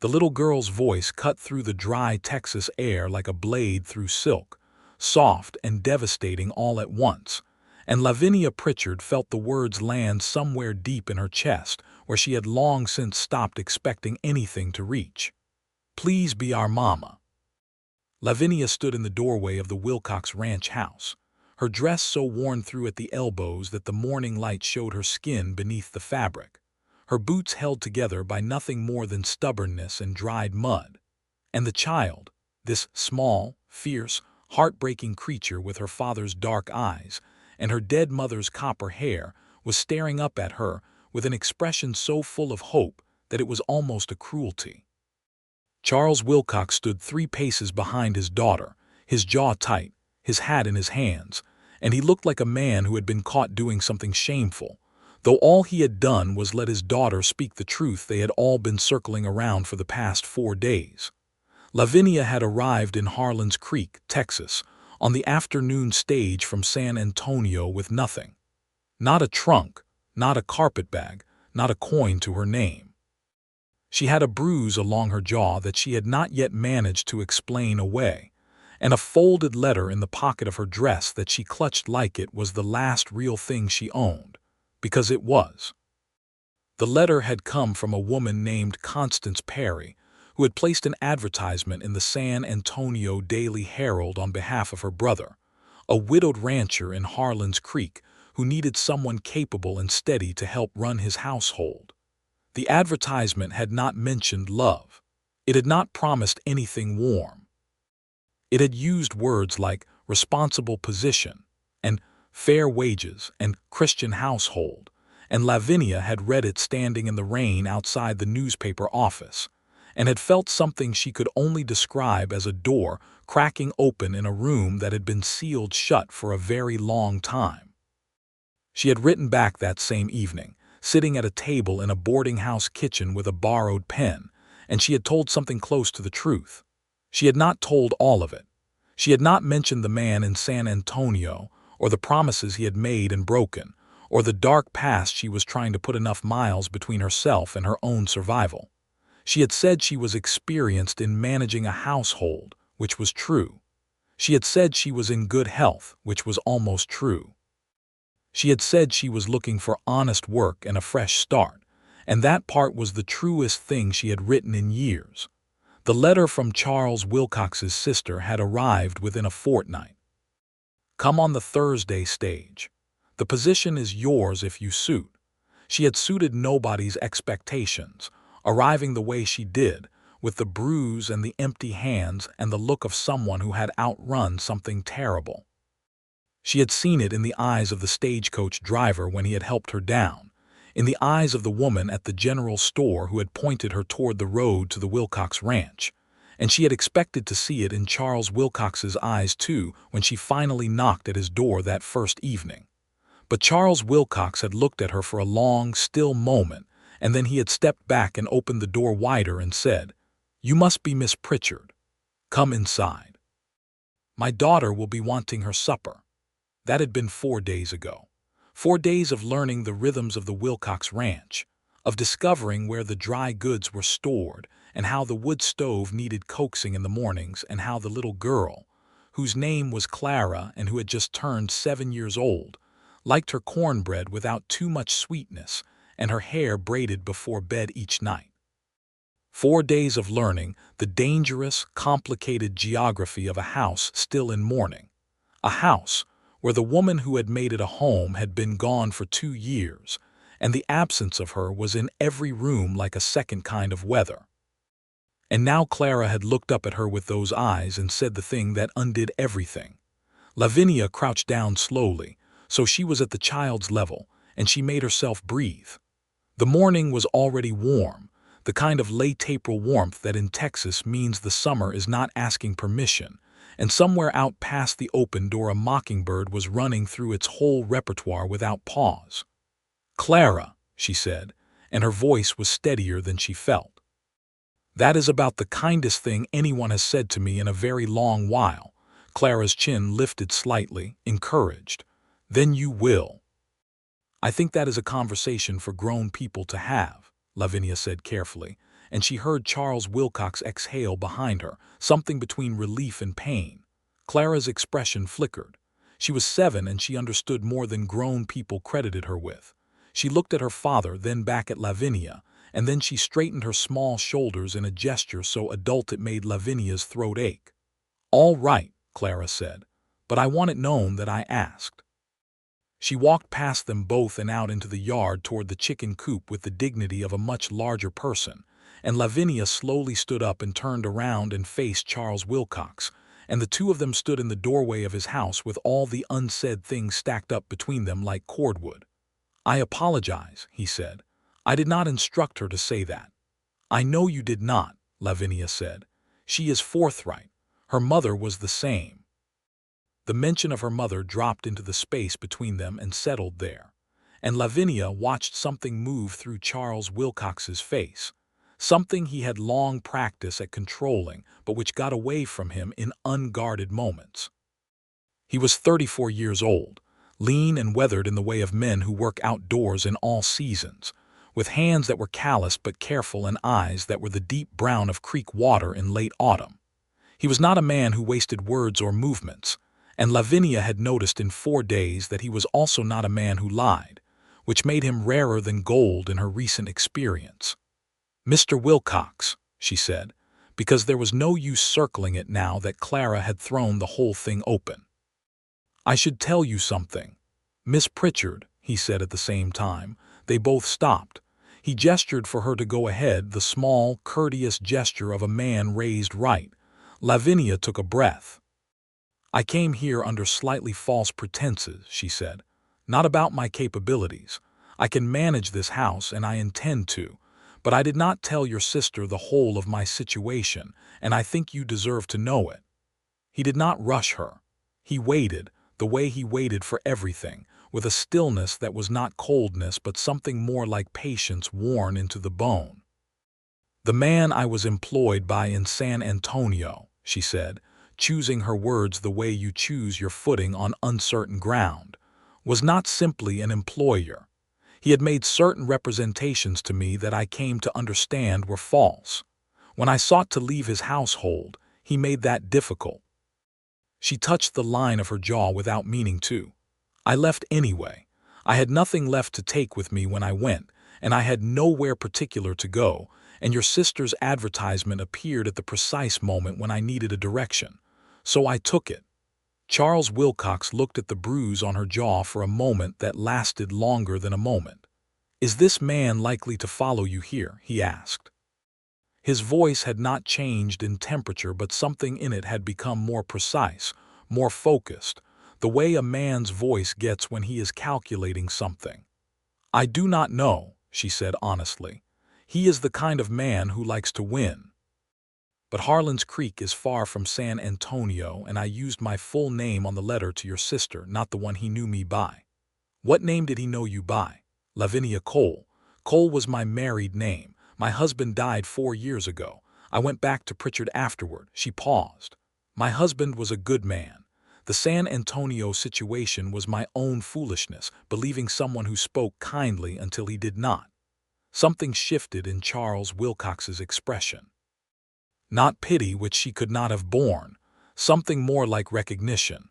The little girl's voice cut through the dry Texas air like a blade through silk, soft and devastating all at once, and Lavinia Pritchard felt the words land somewhere deep in her chest where she had long since stopped expecting anything to reach. "Please be our mama." Lavinia stood in the doorway of the Wilcox ranch house, her dress so worn through at the elbows that the morning light showed her skin beneath the fabric, her boots held together by nothing more than stubbornness and dried mud. And the child, this small, fierce, heartbreaking creature with her father's dark eyes and her dead mother's copper hair, was staring up at her with an expression so full of hope that it was almost a cruelty. Charles Wilcox stood 3 paces behind his daughter, his jaw tight, his hat in his hands, and he looked like a man who had been caught doing something shameful, though all he had done was let his daughter speak the truth they had all been circling around for the past 4 days. Lavinia had arrived in Harlan's Creek, Texas, on the afternoon stage from San Antonio with nothing. Not a trunk, not a carpetbag, not a coin to her name. She had a bruise along her jaw that she had not yet managed to explain away, and a folded letter in the pocket of her dress that she clutched like it was the last real thing she owned, because it was. The letter had come from a woman named Constance Perry, who had placed an advertisement in the San Antonio Daily Herald on behalf of her brother, a widowed rancher in Harlan's Creek who needed someone capable and steady to help run his household. The advertisement had not mentioned love. It had not promised anything warm. It had used words like responsible position and fair wages and Christian household, and Lavinia had read it standing in the rain outside the newspaper office, and had felt something she could only describe as a door cracking open in a room that had been sealed shut for a very long time. She had written back that same evening, sitting at a table in a boarding house kitchen with a borrowed pen, and she had told something close to the truth. She had not told all of it. She had not mentioned the man in San Antonio, or the promises he had made and broken, or the dark past she was trying to put enough miles between herself and her own survival. She had said she was experienced in managing a household, which was true. She had said she was in good health, which was almost true. She had said she was looking for honest work and a fresh start, and that part was the truest thing she had written in years. The letter from Charles Wilcox's sister had arrived within a fortnight. "Come on the Thursday stage. The position is yours if you suit." She had suited nobody's expectations, arriving the way she did, with the bruise and the empty hands and the look of someone who had outrun something terrible. She had seen it in the eyes of the stagecoach driver when he had helped her down, in the eyes of the woman at the general store who had pointed her toward the road to the Wilcox ranch, and she had expected to see it in Charles Wilcox's eyes too when she finally knocked at his door that first evening. But Charles Wilcox had looked at her for a long, still moment, and then he had stepped back and opened the door wider and said, "You must be Miss Pritchard. Come inside. My daughter will be wanting her supper." That had been 4 days ago. 4 days of learning the rhythms of the Wilcox ranch, of discovering where the dry goods were stored and how the wood stove needed coaxing in the mornings, and how the little girl, whose name was Clara and who had just turned 7 years old, liked her cornbread without too much sweetness and her hair braided before bed each night. 4 days of learning the dangerous, complicated geography of a house still in mourning, a house where the woman who had made it a home had been gone for 2 years, and the absence of her was in every room like a second kind of weather. And now Clara had looked up at her with those eyes and said the thing that undid everything. Lavinia crouched down slowly, so she was at the child's level, and she made herself breathe. The morning was already warm, the kind of late April warmth that in Texas means the summer is not asking permission, and somewhere out past the open door a mockingbird was running through its whole repertoire without pause. "Clara," she said, and her voice was steadier than she felt. "That is about the kindest thing anyone has said to me in a very long while." Clara's chin lifted slightly, encouraged. "Then you will." "I think that is a conversation for grown people to have," Lavinia said carefully, and she heard Charles Wilcox exhale behind her, something between relief and pain. Clara's expression flickered. She was 7 and she understood more than grown people credited her with. She looked at her father, then back at Lavinia, and then she straightened her small shoulders in a gesture so adult it made Lavinia's throat ache. "All right," Clara said, "but I want it known that I asked." She walked past them both and out into the yard toward the chicken coop with the dignity of a much larger person, and Lavinia slowly stood up and turned around and faced Charles Wilcox, and the two of them stood in the doorway of his house with all the unsaid things stacked up between them like cordwood. "I apologize," he said. "I did not instruct her to say that." "I know you did not," Lavinia said. "She is forthright. Her mother was the same." The mention of her mother dropped into the space between them and settled there, and Lavinia watched something move through Charles Wilcox's face, something he had long practiced at controlling but which got away from him in unguarded moments. He was 34 years old, lean and weathered in the way of men who work outdoors in all seasons, with hands that were calloused but careful and eyes that were the deep brown of creek water in late autumn. He was not a man who wasted words or movements, and Lavinia had noticed in 4 days that he was also not a man who lied, which made him rarer than gold in her recent experience. "Mr. Wilcox," she said, because there was no use circling it now that Clara had thrown the whole thing open. "I should tell you something. Miss Pritchard," he said at the same time. They both stopped. He gestured for her to go ahead, the small, courteous gesture of a man raised right. Lavinia took a breath. "I came here under slightly false pretenses," she said. "Not about my capabilities. I can manage this house and I intend to, but I did not tell your sister the whole of my situation, and I think you deserve to know it." He did not rush her. He waited, the way he waited for everything, with a stillness that was not coldness but something more like patience worn into the bone. "The man I was employed by in San Antonio," she said, choosing her words the way you choose your footing on uncertain ground, "was not simply an employer. He had made certain representations to me that I came to understand were false. When I sought to leave his household, he made that difficult." She touched the line of her jaw without meaning to. "I left anyway. I had nothing left to take with me when I went, and I had nowhere particular to go, and your sister's advertisement appeared at the precise moment when I needed a direction. So I took it." Charles Wilcox looked at the bruise on her jaw for a moment that lasted longer than a moment. "Is this man likely to follow you here?" he asked. His voice had not changed in temperature, but something in it had become more precise, more focused, the way a man's voice gets when he is calculating something. "I do not know," she said honestly. "He is the kind of man who likes to win. But Harlan's Creek is far from San Antonio, and I used my full name on the letter to your sister, not the one he knew me by." "What name did he know you by?" "Lavinia Cole. Cole was my married name. My husband died 4 years ago. I went back to Pritchard afterward." She paused. "My husband was a good man. The San Antonio situation was my own foolishness, believing someone who spoke kindly until he did not." Something shifted in Charles Wilcox's expression. Not pity, which she could not have borne, something more like recognition.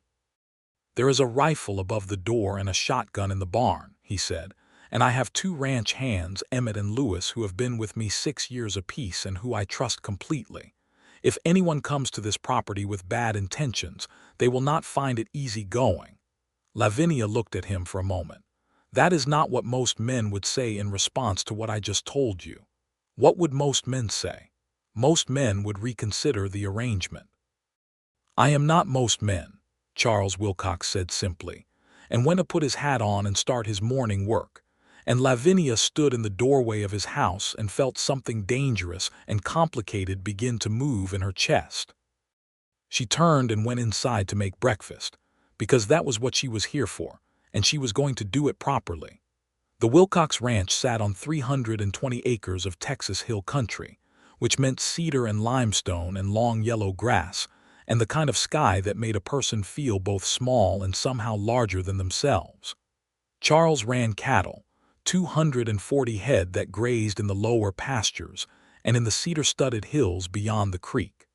"There is a rifle above the door and a shotgun in the barn," he said, "and I have 2 ranch hands, Emmett and Lewis, who have been with me 6 years apiece and who I trust completely. If anyone comes to this property with bad intentions, they will not find it easy going." Lavinia looked at him for a moment. "That is not what most men would say in response to what I just told you." "What would most men say?" "Most men would reconsider the arrangement." "I am not most men," Charles Wilcox said simply, and went to put his hat on and start his morning work, and Lavinia stood in the doorway of his house and felt something dangerous and complicated begin to move in her chest. She turned and went inside to make breakfast, because that was what she was here for, and she was going to do it properly. The Wilcox Ranch sat on 320 acres of Texas hill country, which meant cedar and limestone and long yellow grass, and the kind of sky that made a person feel both small and somehow larger than themselves. Charles ran cattle, 240 head that grazed in the lower pastures, and in the cedar-studded hills beyond the creek.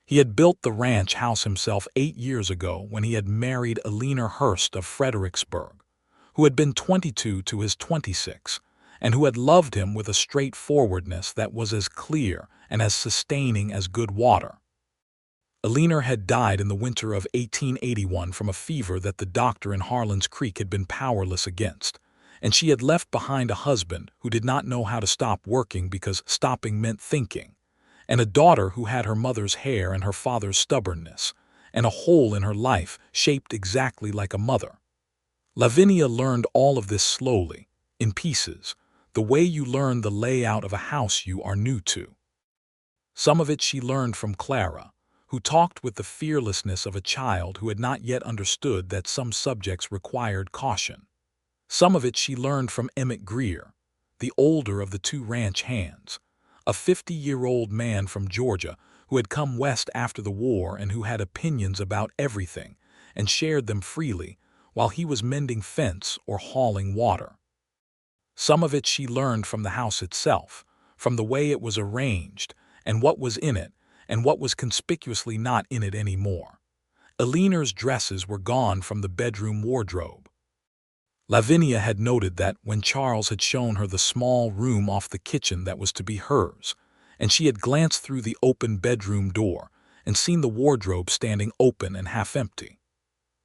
He had built the ranch house himself 8 years ago when he had married Alina Hurst of Fredericksburg, who had been 22 to his 26, and who had loved him with a straightforwardness that was as clear and as sustaining as good water. Alina had died in the winter of 1881 from a fever that the doctor in Harlan's Creek had been powerless against, and she had left behind a husband who did not know how to stop working because stopping meant thinking, and a daughter who had her mother's hair and her father's stubbornness, and a hole in her life shaped exactly like a mother. Lavinia learned all of this slowly, in pieces, the way you learn the layout of a house you are new to. Some of it she learned from Clara, who talked with the fearlessness of a child who had not yet understood that some subjects required caution. Some of it she learned from Emmett Greer, the older of the two ranch hands, a 50-year-old man from Georgia who had come west after the war and who had opinions about everything and shared them freely while he was mending fence or hauling water. Some of it she learned from the house itself, from the way it was arranged and what was in it and what was conspicuously not in it anymore. Alina's dresses were gone from the bedroom wardrobe. Lavinia had noted that when Charles had shown her the small room off the kitchen that was to be hers, and she had glanced through the open bedroom door and seen the wardrobe standing open and half empty.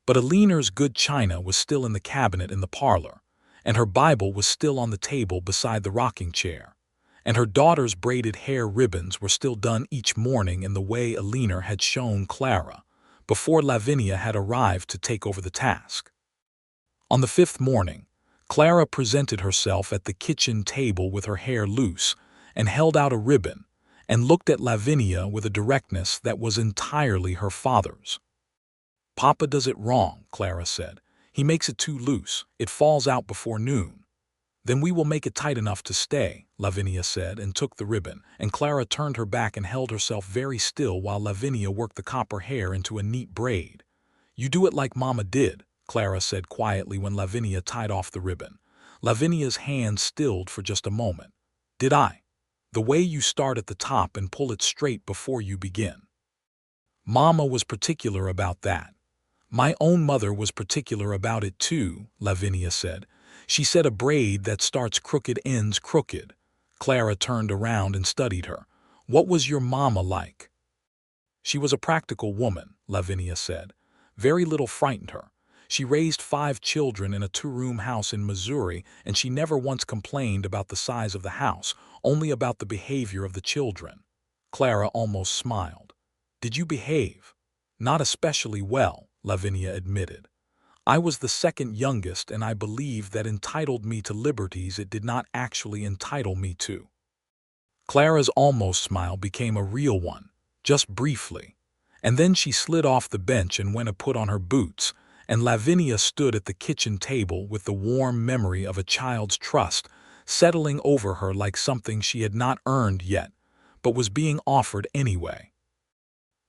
But Alina's good china was still in the cabinet in the parlor, and her Bible was still on the table beside the rocking chair, and her daughter's braided hair ribbons were still done each morning in the way Alina had shown Clara, before Lavinia had arrived to take over the task. On the 5th morning, Clara presented herself at the kitchen table with her hair loose and held out a ribbon and looked at Lavinia with a directness that was entirely her father's. "Papa does it wrong," Clara said. "He makes it too loose. It falls out before noon." "Then we will make it tight enough to stay," Lavinia said, and took the ribbon, and Clara turned her back and held herself very still while Lavinia worked the copper hair into a neat braid. "You do it like Mama did," Clara said quietly when Lavinia tied off the ribbon. Lavinia's hand stilled for just a moment. "Did I? The way you start at the top and pull it straight before you begin." "Mama was particular about that. My own mother was particular about it too," Lavinia said. "She said a braid that starts crooked ends crooked." Clara turned around and studied her. "What was your mama like?" "She was a practical woman," Lavinia said. "Very little frightened her. She raised 5 children in a 2-room house in Missouri, and she never once complained about the size of the house, only about the behavior of the children." Clara almost smiled. "Did you behave?" "Not especially well," Lavinia admitted. "I was the second youngest, and I believe that entitled me to liberties it did not actually entitle me to." Clara's almost smile became a real one, just briefly, and then she slid off the bench and went to put on her boots, and Lavinia stood at the kitchen table with the warm memory of a child's trust settling over her like something she had not earned yet, but was being offered anyway.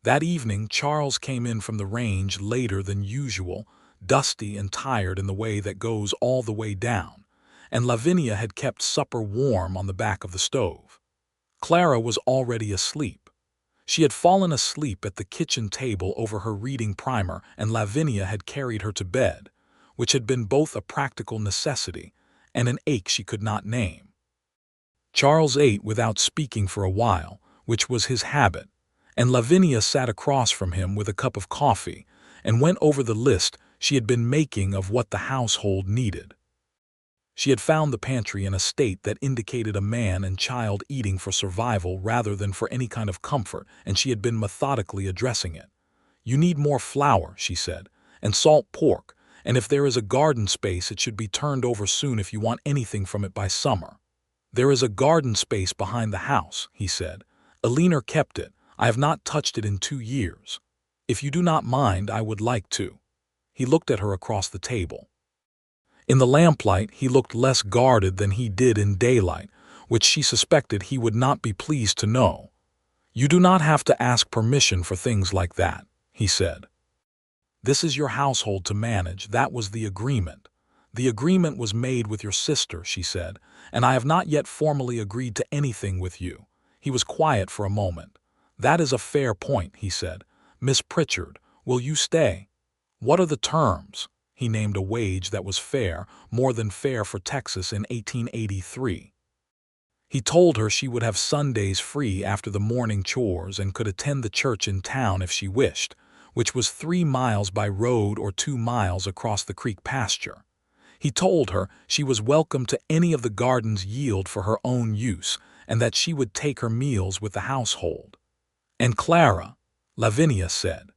That evening Charles came in from the range later than usual, dusty and tired in the way that goes all the way down, and Lavinia had kept supper warm on the back of the stove. Clara was already asleep. She had fallen asleep at the kitchen table over her reading primer, and Lavinia had carried her to bed, which had been both a practical necessity and an ache she could not name. Charles ate without speaking for a while, which was his habit, and Lavinia sat across from him with a cup of coffee and went over the list she had been making of what the household needed. She had found the pantry in a state that indicated a man and child eating for survival rather than for any kind of comfort, and she had been methodically addressing it. "You need more flour," she said, "and salt pork, and if there is a garden space it should be turned over soon if you want anything from it by summer." "There is a garden space behind the house," he said. "Alina kept it. I have not touched it in 2 years. If you do not mind, I would like to." He looked at her across the table. In the lamplight he looked less guarded than he did in daylight, which she suspected he would not be pleased to know. "You do not have to ask permission for things like that," he said. "This is your household to manage. That was the agreement." "The agreement was made with your sister," she said, "and I have not yet formally agreed to anything with you. He was quiet for a moment. "That is a fair point," he said. "Miss Pritchard, will you stay?" "What are the terms?" He named a wage that was fair, more than fair for Texas in 1883. He told her she would have Sundays free after the morning chores and could attend the church in town if she wished, which was 3 miles by road or 2 miles across the creek pasture. He told her she was welcome to any of the garden's yield for her own use and that she would take her meals with the household. "And Clara," Lavinia said.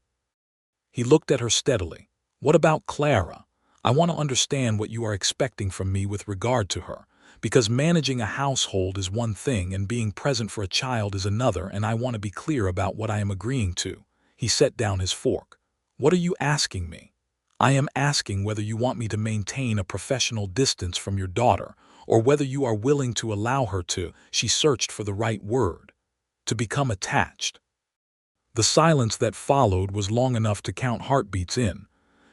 He looked at her steadily. "What about Clara? I want to understand what you are expecting from me with regard to her, because managing a household is one thing and being present for a child is another, and I want to be clear about what I am agreeing to." He set down his fork. "What are you asking me?" "I am asking whether you want me to maintain a professional distance from your daughter, or whether you are willing to allow her to," she searched for the right word, "to become attached." The silence that followed was long enough to count heartbeats in.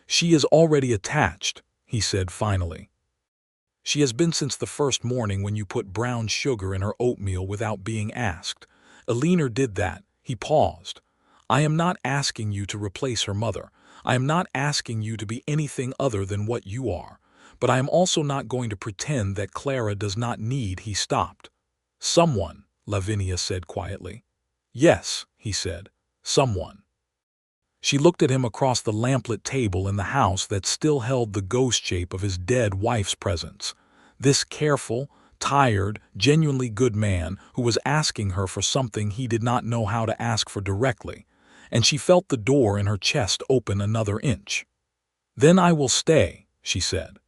"She is already attached," he said finally. "She has been since the first morning when you put brown sugar in her oatmeal without being asked. Eleanor did that." He paused. "I am not asking you to replace her mother. I am not asking you to be anything other than what you are. But I am also not going to pretend that Clara does not need." He stopped. "Someone," Lavinia said quietly. "Yes," he said. "Someone." She looked at him across the lamplit table in the house that still held the ghost shape of his dead wife's presence. This careful, tired, genuinely good man who was asking her for something he did not know how to ask for directly, and she felt the door in her chest open another inch. "Then I will stay," she said.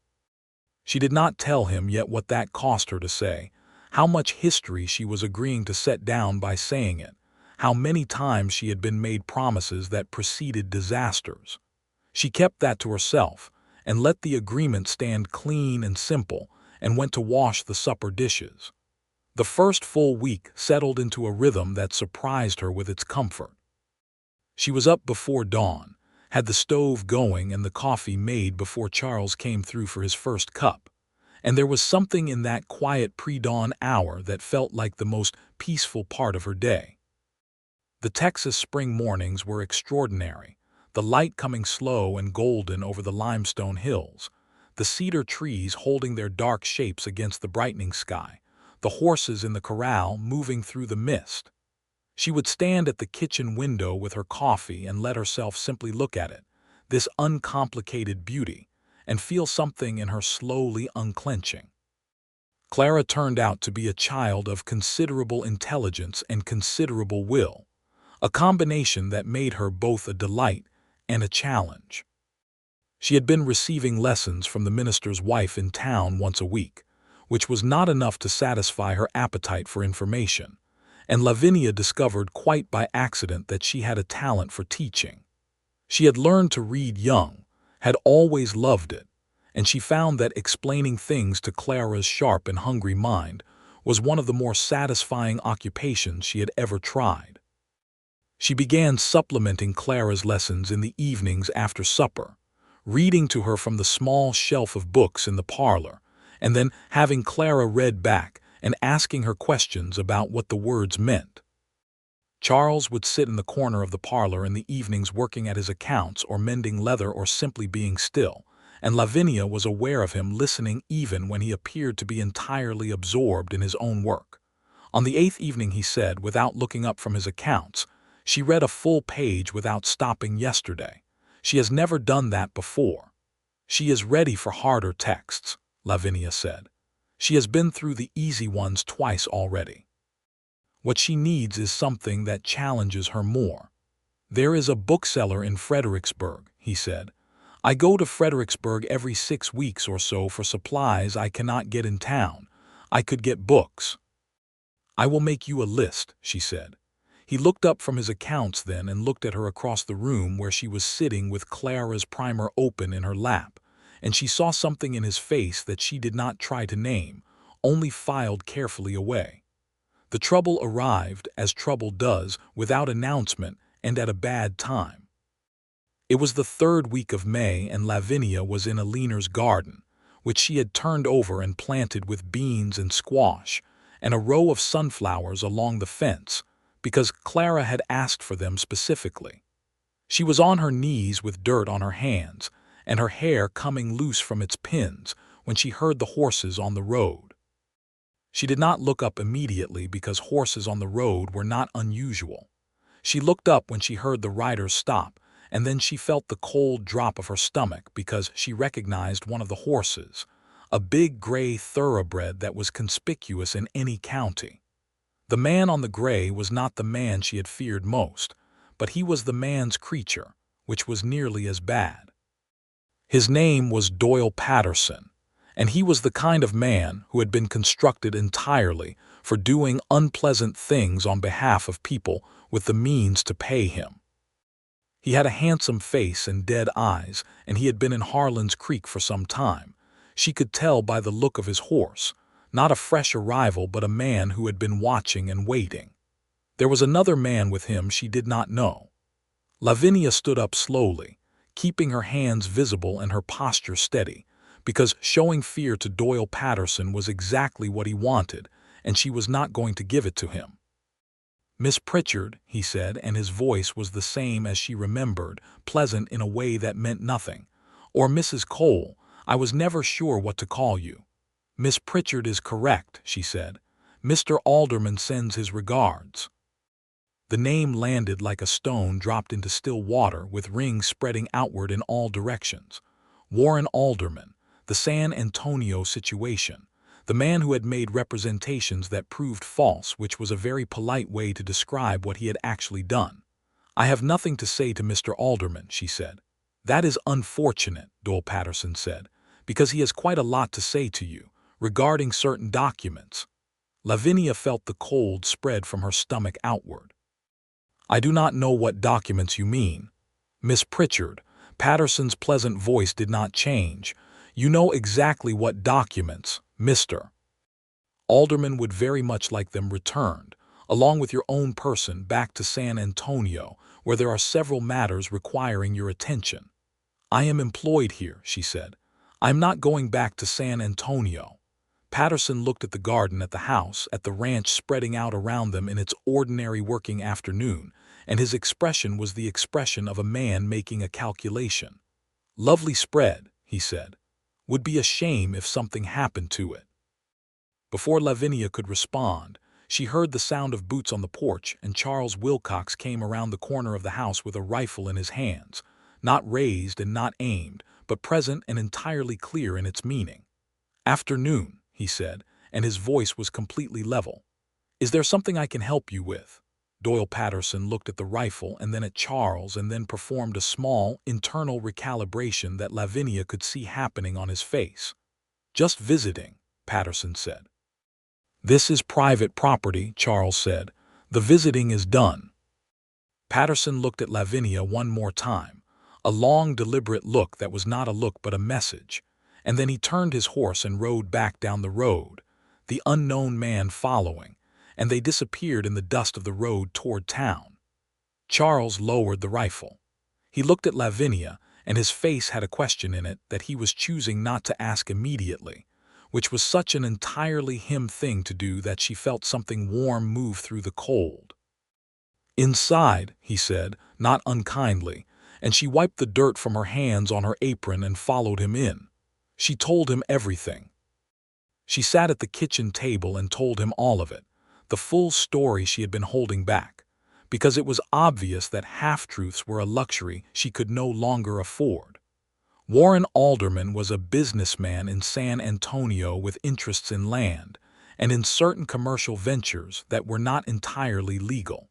She did not tell him yet what that cost her to say, how much history she was agreeing to set down by saying it, how many times she had been made promises that preceded disasters. She kept that to herself and let the agreement stand clean and simple and went to wash the supper dishes. The first full week settled into a rhythm that surprised her with its comfort. She was up before dawn, had the stove going and the coffee made before Charles came through for his first cup, and there was something in that quiet pre-dawn hour that felt like the most peaceful part of her day. The Texas spring mornings were extraordinary, the light coming slow and golden over the limestone hills, the cedar trees holding their dark shapes against the brightening sky, the horses in the corral moving through the mist. She would stand at the kitchen window with her coffee and let herself simply look at it, this uncomplicated beauty, and feel something in her slowly unclenching. Clara turned out to be a child of considerable intelligence and considerable will, a combination that made her both a delight and a challenge. She had been receiving lessons from the minister's wife in town once a week, which was not enough to satisfy her appetite for information, and Lavinia discovered quite by accident that she had a talent for teaching. She had learned to read young, had always loved it, and she found that explaining things to Clara's sharp and hungry mind was one of the more satisfying occupations she had ever tried. She began supplementing Clara's lessons in the evenings after supper, reading to her from the small shelf of books in the parlor, and then having Clara read back and asking her questions about what the words meant. Charles would sit in the corner of the parlor in the evenings working at his accounts or mending leather or simply being still, and Lavinia was aware of him listening even when he appeared to be entirely absorbed in his own work. On the 8th evening he said, without looking up from his accounts, "She read a full page without stopping yesterday. She has never done that before." "She is ready for harder texts," Lavinia said. "She has been through the easy ones twice already. What she needs is something that challenges her more." "There is a bookseller in Fredericksburg," he said. "I go to Fredericksburg every 6 weeks or so for supplies I cannot get in town. I could get books." "I will make you a list," she said. He looked up from his accounts then and looked at her across the room where she was sitting with Clara's primer open in her lap, and she saw something in his face that she did not try to name, only filed carefully away. The trouble arrived, as trouble does, without announcement and at a bad time. It was the 3rd week of May, and Lavinia was in Eleanor's garden, which she had turned over and planted with beans and squash, and a row of sunflowers along the fence, because Clara had asked for them specifically. She was on her knees with dirt on her hands, and her hair coming loose from its pins when she heard the horses on the road. She did not look up immediately because horses on the road were not unusual. She looked up when she heard the riders stop, and then she felt the cold drop of her stomach because she recognized one of the horses, a big gray thoroughbred that was conspicuous in any county. The man on the gray was not the man she had feared most, but he was the man's creature, which was nearly as bad. His name was Doyle Patterson, and he was the kind of man who had been constructed entirely for doing unpleasant things on behalf of people with the means to pay him. He had a handsome face and dead eyes, and he had been in Harlan's Creek for some time. She could tell by the look of his horse, not a fresh arrival but a man who had been watching and waiting. There was another man with him she did not know. Lavinia stood up slowly, keeping her hands visible and her posture steady, because showing fear to Doyle Patterson was exactly what he wanted, and she was not going to give it to him. "Miss Pritchard," he said, and his voice was the same as she remembered, pleasant in a way that meant nothing. "Or Mrs. Cole, I was never sure what to call you." "Miss Pritchard is correct," she said. "Mr. Alderman sends his regards." The name landed like a stone dropped into still water with rings spreading outward in all directions. Warren Alderman, the San Antonio situation, the man who had made representations that proved false, which was a very polite way to describe what he had actually done. "I have nothing to say to Mr. Alderman," she said. "That is unfortunate," Doyle Patterson said, "because he has quite a lot to say to you, regarding certain documents." Lavinia felt the cold spread from her stomach outward. "I do not know what documents you mean." "Miss Pritchard," Patterson's pleasant voice did not change. "You know exactly what documents, Mr. Alderman would very much like them returned, along with your own person back to San Antonio, where there are several matters requiring your attention." "I am employed here," she said. "I am not going back to San Antonio." Patterson looked at the garden at the house, at the ranch spreading out around them in its ordinary working afternoon, and his expression was the expression of a man making a calculation. "Lovely spread," he said. "Would be a shame if something happened to it." Before Lavinia could respond, she heard the sound of boots on the porch, and Charles Wilcox came around the corner of the house with a rifle in his hands, not raised and not aimed, but present and entirely clear in its meaning. "Afternoon," he said, and his voice was completely level. "Is there something I can help you with?" Doyle Patterson looked at the rifle and then at Charles and then performed a small, internal recalibration that Lavinia could see happening on his face. "Just visiting," Patterson said. "This is private property," Charles said. "The visiting is done." Patterson looked at Lavinia one more time, a long, deliberate look that was not a look but a message, and then he turned his horse and rode back down the road, the unknown man following, and they disappeared in the dust of the road toward town. Charles lowered the rifle. He looked at Lavinia, and his face had a question in it that he was choosing not to ask immediately, which was such an entirely him thing to do that she felt something warm move through the cold. "Inside," he said, not unkindly, and she wiped the dirt from her hands on her apron and followed him in. She told him everything. She sat at the kitchen table and told him all of it, the full story she had been holding back, because it was obvious that half-truths were a luxury she could no longer afford. Warren Alderman was a businessman in San Antonio with interests in land and in certain commercial ventures that were not entirely legal.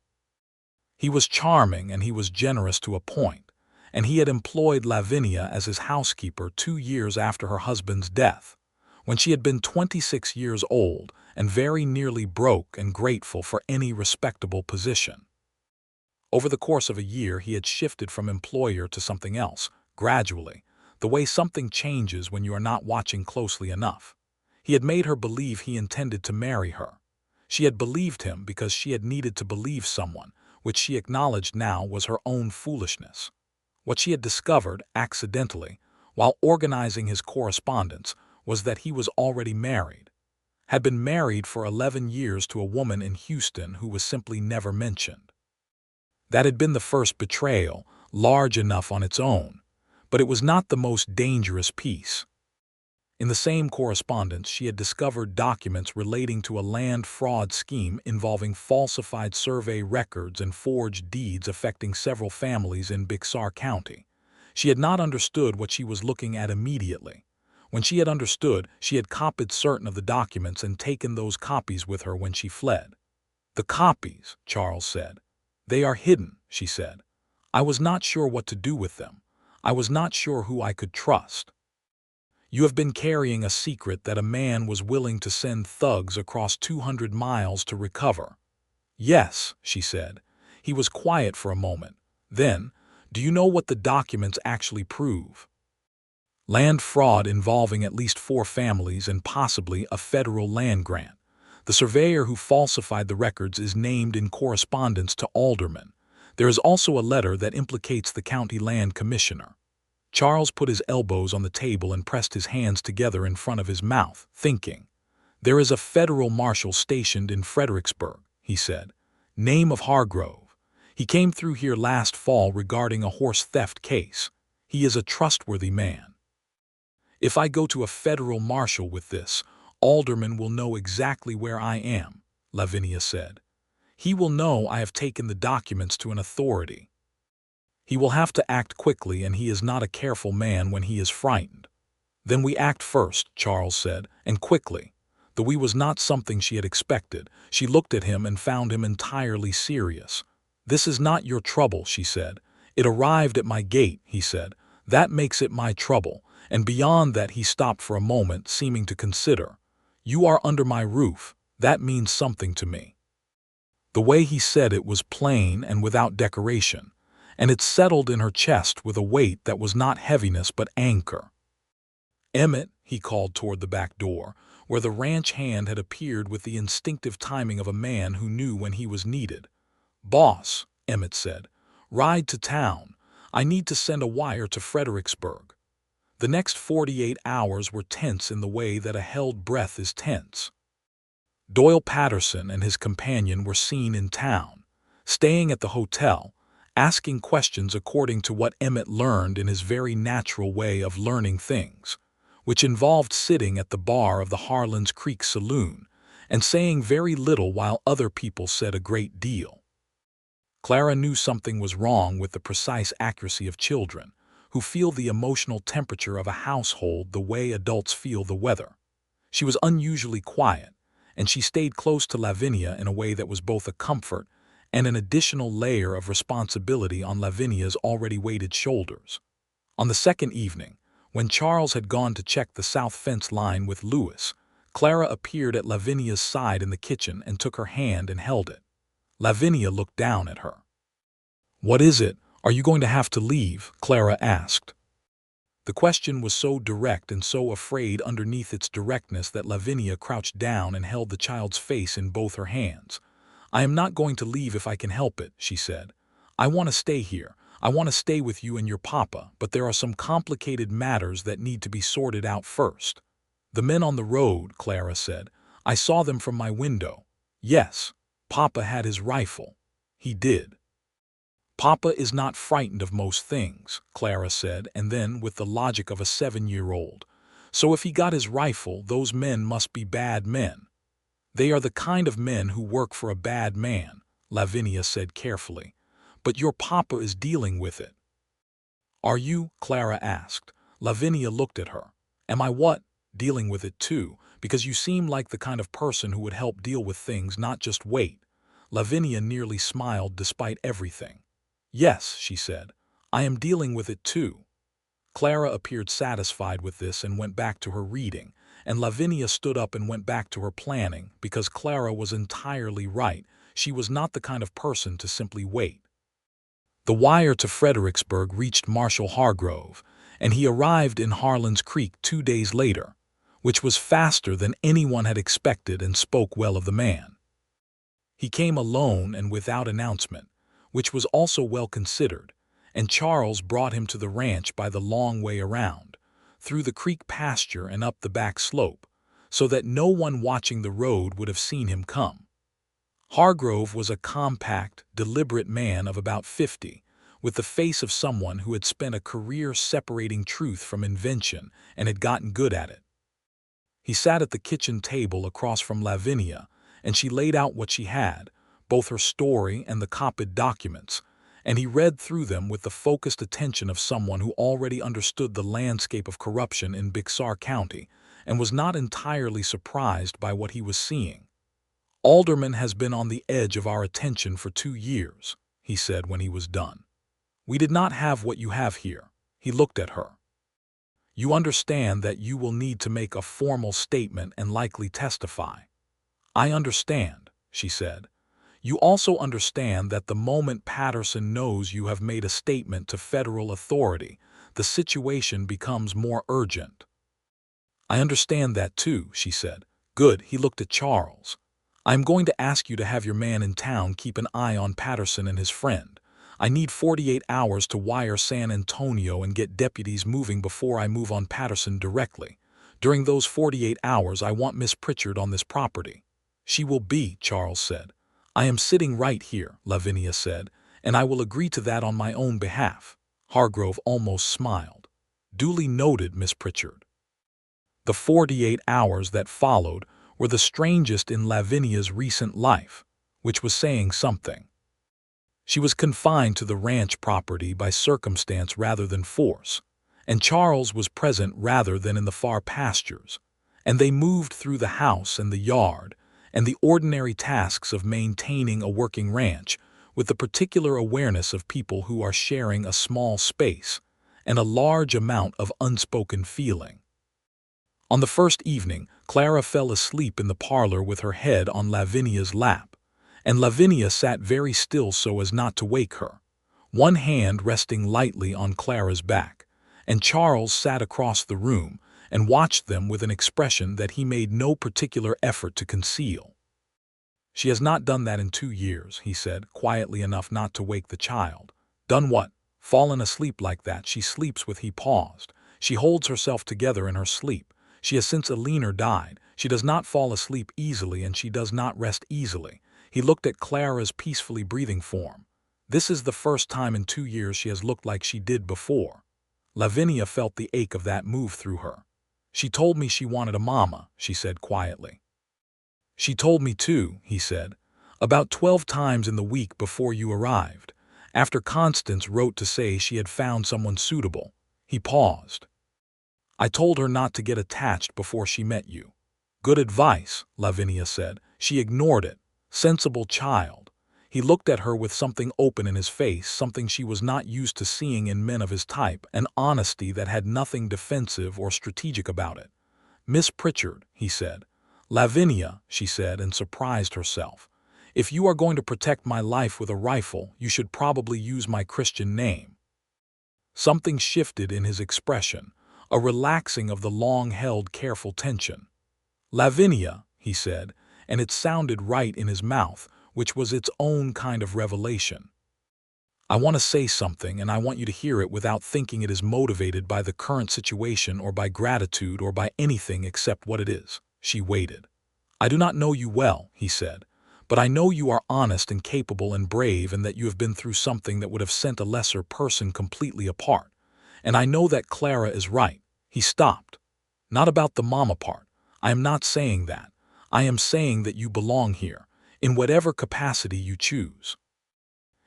He was charming and he was generous to a point, and he had employed Lavinia as his housekeeper 2 years after her husband's death, when she had been 26 years old and very nearly broke and grateful for any respectable position. Over the course of a year he had shifted from employer to something else, gradually, the way something changes when you are not watching closely enough. He had made her believe he intended to marry her. She had believed him because she had needed to believe someone, which she acknowledged now was her own foolishness. What she had discovered, accidentally, while organizing his correspondence, was that he was already married. had been married for 11 years to a woman in Houston who was simply never mentioned. That had been the first betrayal, large enough on its own, but it was not the most dangerous piece. In the same correspondence, she had discovered documents relating to a land fraud scheme involving falsified survey records and forged deeds affecting several families in Bixar County. She had not understood what she was looking at immediately. When she had understood, she had copied certain of the documents and taken those copies with her when she fled. "The copies," Charles said. "They are hidden," she said. "I was not sure what to do with them. I was not sure who I could trust." "You have been carrying a secret that a man was willing to send thugs across 200 miles to recover." "Yes," she said. He was quiet for a moment. Then, "Do you know what the documents actually prove?" "Land fraud involving at least 4 families and possibly a federal land grant. The surveyor who falsified the records is named in correspondence to aldermen. There is also a letter that implicates the county land commissioner." Charles put his elbows on the table and pressed his hands together in front of his mouth, thinking. "There is a federal marshal stationed in Fredericksburg," he said. "Name of Hargrove. He came through here last fall regarding a horse theft case. He is a trustworthy man." "If I go to a federal marshal with this, alderman will know exactly where I am," Lavinia said. "He will know I have taken the documents to an authority. He will have to act quickly, and he is not a careful man when he is frightened." "Then we act first," Charles said, "and quickly." The "we" was not something she had expected. She looked at him and found him entirely serious. "This is not your trouble," she said. "It arrived at my gate," he said. "That makes it my trouble." And beyond that, he stopped for a moment, seeming to consider. "You are under my roof. That means something to me." The way he said it was plain and without decoration, and it settled in her chest with a weight that was not heaviness but anchor. "Emmett," he called toward the back door, where the ranch hand had appeared with the instinctive timing of a man who knew when he was needed. "Boss," Emmett said, "ride to town. I need to send a wire to Fredericksburg." The next 48 hours were tense in the way that a held breath is tense. Doyle Patterson and his companion were seen in town, staying at the hotel, asking questions according to what Emmett learned in his very natural way of learning things, which involved sitting at the bar of the Harlan's Creek Saloon and saying very little while other people said a great deal. Clara knew something was wrong with the precise accuracy of children, who feel the emotional temperature of a household the way adults feel the weather. She was unusually quiet, and she stayed close to Lavinia in a way that was both a comfort and an additional layer of responsibility on Lavinia's already weighted shoulders. On the second evening, when Charles had gone to check the south fence line with Lewis, Clara appeared at Lavinia's side in the kitchen and took her hand and held it. Lavinia looked down at her. "What is it? Are you going to have to leave?" Clara asked. The question was so direct and so afraid underneath its directness that Lavinia crouched down and held the child's face in both her hands. "I am not going to leave if I can help it," she said. "I want to stay here. I want to stay with you and your papa, but there are some complicated matters that need to be sorted out first." "The men on the road," Clara said. "I saw them from my window." "Yes, Papa had his rifle." "He did." "Papa is not frightened of most things," Clara said, and then, with the logic of a 7-year-old, "So if he got his rifle, those men must be bad men." "They are the kind of men who work for a bad man," Lavinia said carefully. "But your papa is dealing with it." "Are you?" Clara asked. Lavinia looked at her. "Am I what? Dealing with it too? Because you seem like the kind of person who would help deal with things, not just wait." Lavinia nearly smiled despite everything. "Yes," she said. "I am dealing with it too." Clara appeared satisfied with this and went back to her reading, and Lavinia stood up and went back to her planning because Clara was entirely right. She was not the kind of person to simply wait. The wire to Fredericksburg reached Marshal Hargrove, and he arrived in Harlan's Creek 2 days later, which was faster than anyone had expected, and spoke well of the man. He came alone and without announcement, which was also well considered, and Charles brought him to the ranch by the long way around, through the creek pasture and up the back slope, so that no one watching the road would have seen him come. Hargrove was a compact, deliberate man of about 50, with the face of someone who had spent a career separating truth from invention and had gotten good at it. He sat at the kitchen table across from Lavinia, and she laid out what she had, both her story and the copied documents, and he read through them with the focused attention of someone who already understood the landscape of corruption in Bixar County and was not entirely surprised by what he was seeing. "Alderman has been on the edge of our attention for 2 years," he said when he was done. "We did not have what you have here." He looked at her. "You understand that you will need to make a formal statement and likely testify." "I understand," she said. "You also understand that the moment Patterson knows you have made a statement to federal authority, the situation becomes more urgent." "I understand that too," she said. "Good." He looked at Charles. "I am going to ask you to have your man in town keep an eye on Patterson and his friend. I need 48 hours to wire San Antonio and get deputies moving before I move on Patterson directly. During those 48 hours, I want Miss Pritchard on this property." "She will be," Charles said. "I am sitting right here," Lavinia said, "and I will agree to that on my own behalf." Hargrove almost smiled. "Duly noted, Miss Pritchard." The 48 hours that followed were the strangest in Lavinia's recent life, which was saying something. She was confined to the ranch property by circumstance rather than force, and Charles was present rather than in the far pastures, and they moved through the house and the yard and the ordinary tasks of maintaining a working ranch with the particular awareness of people who are sharing a small space and a large amount of unspoken feeling. On the first evening, Clara fell asleep in the parlor with her head on Lavinia's lap, and Lavinia sat very still so as not to wake her, one hand resting lightly on Clara's back, and Charles sat across the room and watched them with an expression that he made no particular effort to conceal. "She has not done that in 2 years," he said, quietly enough not to wake the child. "Done what?" "Fallen asleep like that. She sleeps with—" He paused. "She holds herself together in her sleep. She has since Eleanor died. She does not fall asleep easily and she does not rest easily." He looked at Clara's peacefully breathing form. "This is the first time in 2 years she has looked like she did before." Lavinia felt the ache of that move through her. "She told me she wanted a mama," she said quietly. "She told me too," he said, "about 12 times in the week before you arrived, after Constance wrote to say she had found someone suitable." He paused. "I told her not to get attached before she met you." "Good advice," Lavinia said. She ignored it. Sensible child. He looked at her with something open in his face, something she was not used to seeing in men of his type, an honesty that had nothing defensive or strategic about it. "Miss Pritchard," he said. "Lavinia," she said, and surprised herself. "If you are going to protect my life with a rifle, you should probably use my Christian name." Something shifted in his expression, a relaxing of the long-held careful tension. "Lavinia," he said, and it sounded right in his mouth, which was its own kind of revelation. "I want to say something, and I want you to hear it without thinking it is motivated by the current situation or by gratitude or by anything except what it is." She waited. "I do not know you well," he said, "but I know you are honest and capable and brave and that you have been through something that would have sent a lesser person completely apart. And I know that Clara is right." He stopped. "Not about the mama part. I am not saying that. I am saying that you belong here, in whatever capacity you choose.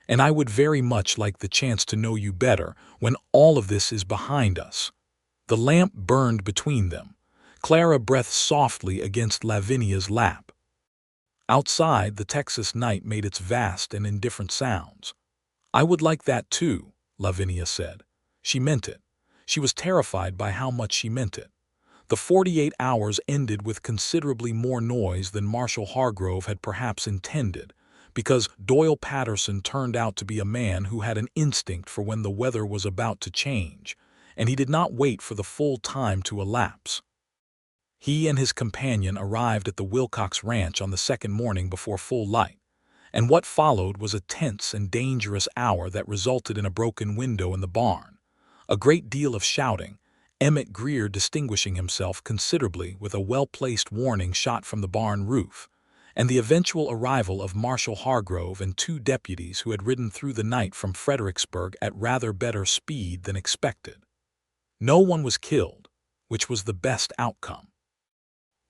And I would very much like the chance to know you better when all of this is behind us." The lamp burned between them. Clara breathed softly against Lavinia's lap. Outside, the Texas night made its vast and indifferent sounds. "I would like that too," Lavinia said. She meant it. She was terrified by how much she meant it. The 48 hours ended with considerably more noise than Marshal Hargrove had perhaps intended, because Doyle Patterson turned out to be a man who had an instinct for when the weather was about to change, and he did not wait for the full time to elapse. He and his companion arrived at the Wilcox Ranch on the second morning before full light, and what followed was a tense and dangerous hour that resulted in a broken window in the barn, a great deal of shouting, Emmett Greer distinguishing himself considerably with a well-placed warning shot from the barn roof, and the eventual arrival of Marshal Hargrove and 2 deputies who had ridden through the night from Fredericksburg at rather better speed than expected. No one was killed, which was the best outcome.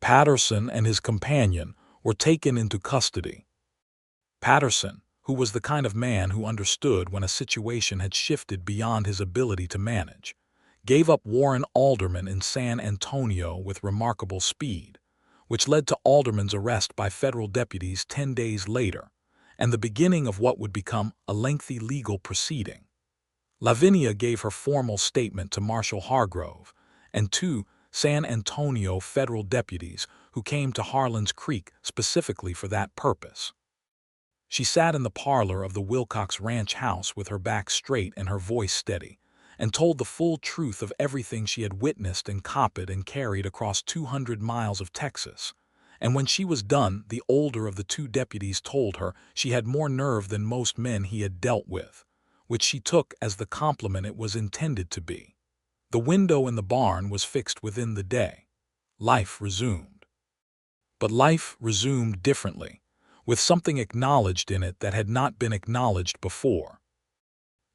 Patterson and his companion were taken into custody. Patterson, who was the kind of man who understood when a situation had shifted beyond his ability to manage, gave up Warren Alderman in San Antonio with remarkable speed, which led to Alderman's arrest by federal deputies 10 days later, and the beginning of what would become a lengthy legal proceeding. Lavinia gave her formal statement to Marshal Hargrove and 2 San Antonio federal deputies who came to Harlan's Creek specifically for that purpose. She sat in the parlor of the Wilcox Ranch house with her back straight and her voice steady, and told the full truth of everything she had witnessed and copied and carried across 200 miles of Texas. And when she was done, the older of the 2 deputies told her she had more nerve than most men he had dealt with, which she took as the compliment it was intended to be. The window in the barn was fixed within the day. Life resumed. But life resumed differently, with something acknowledged in it that had not been acknowledged before.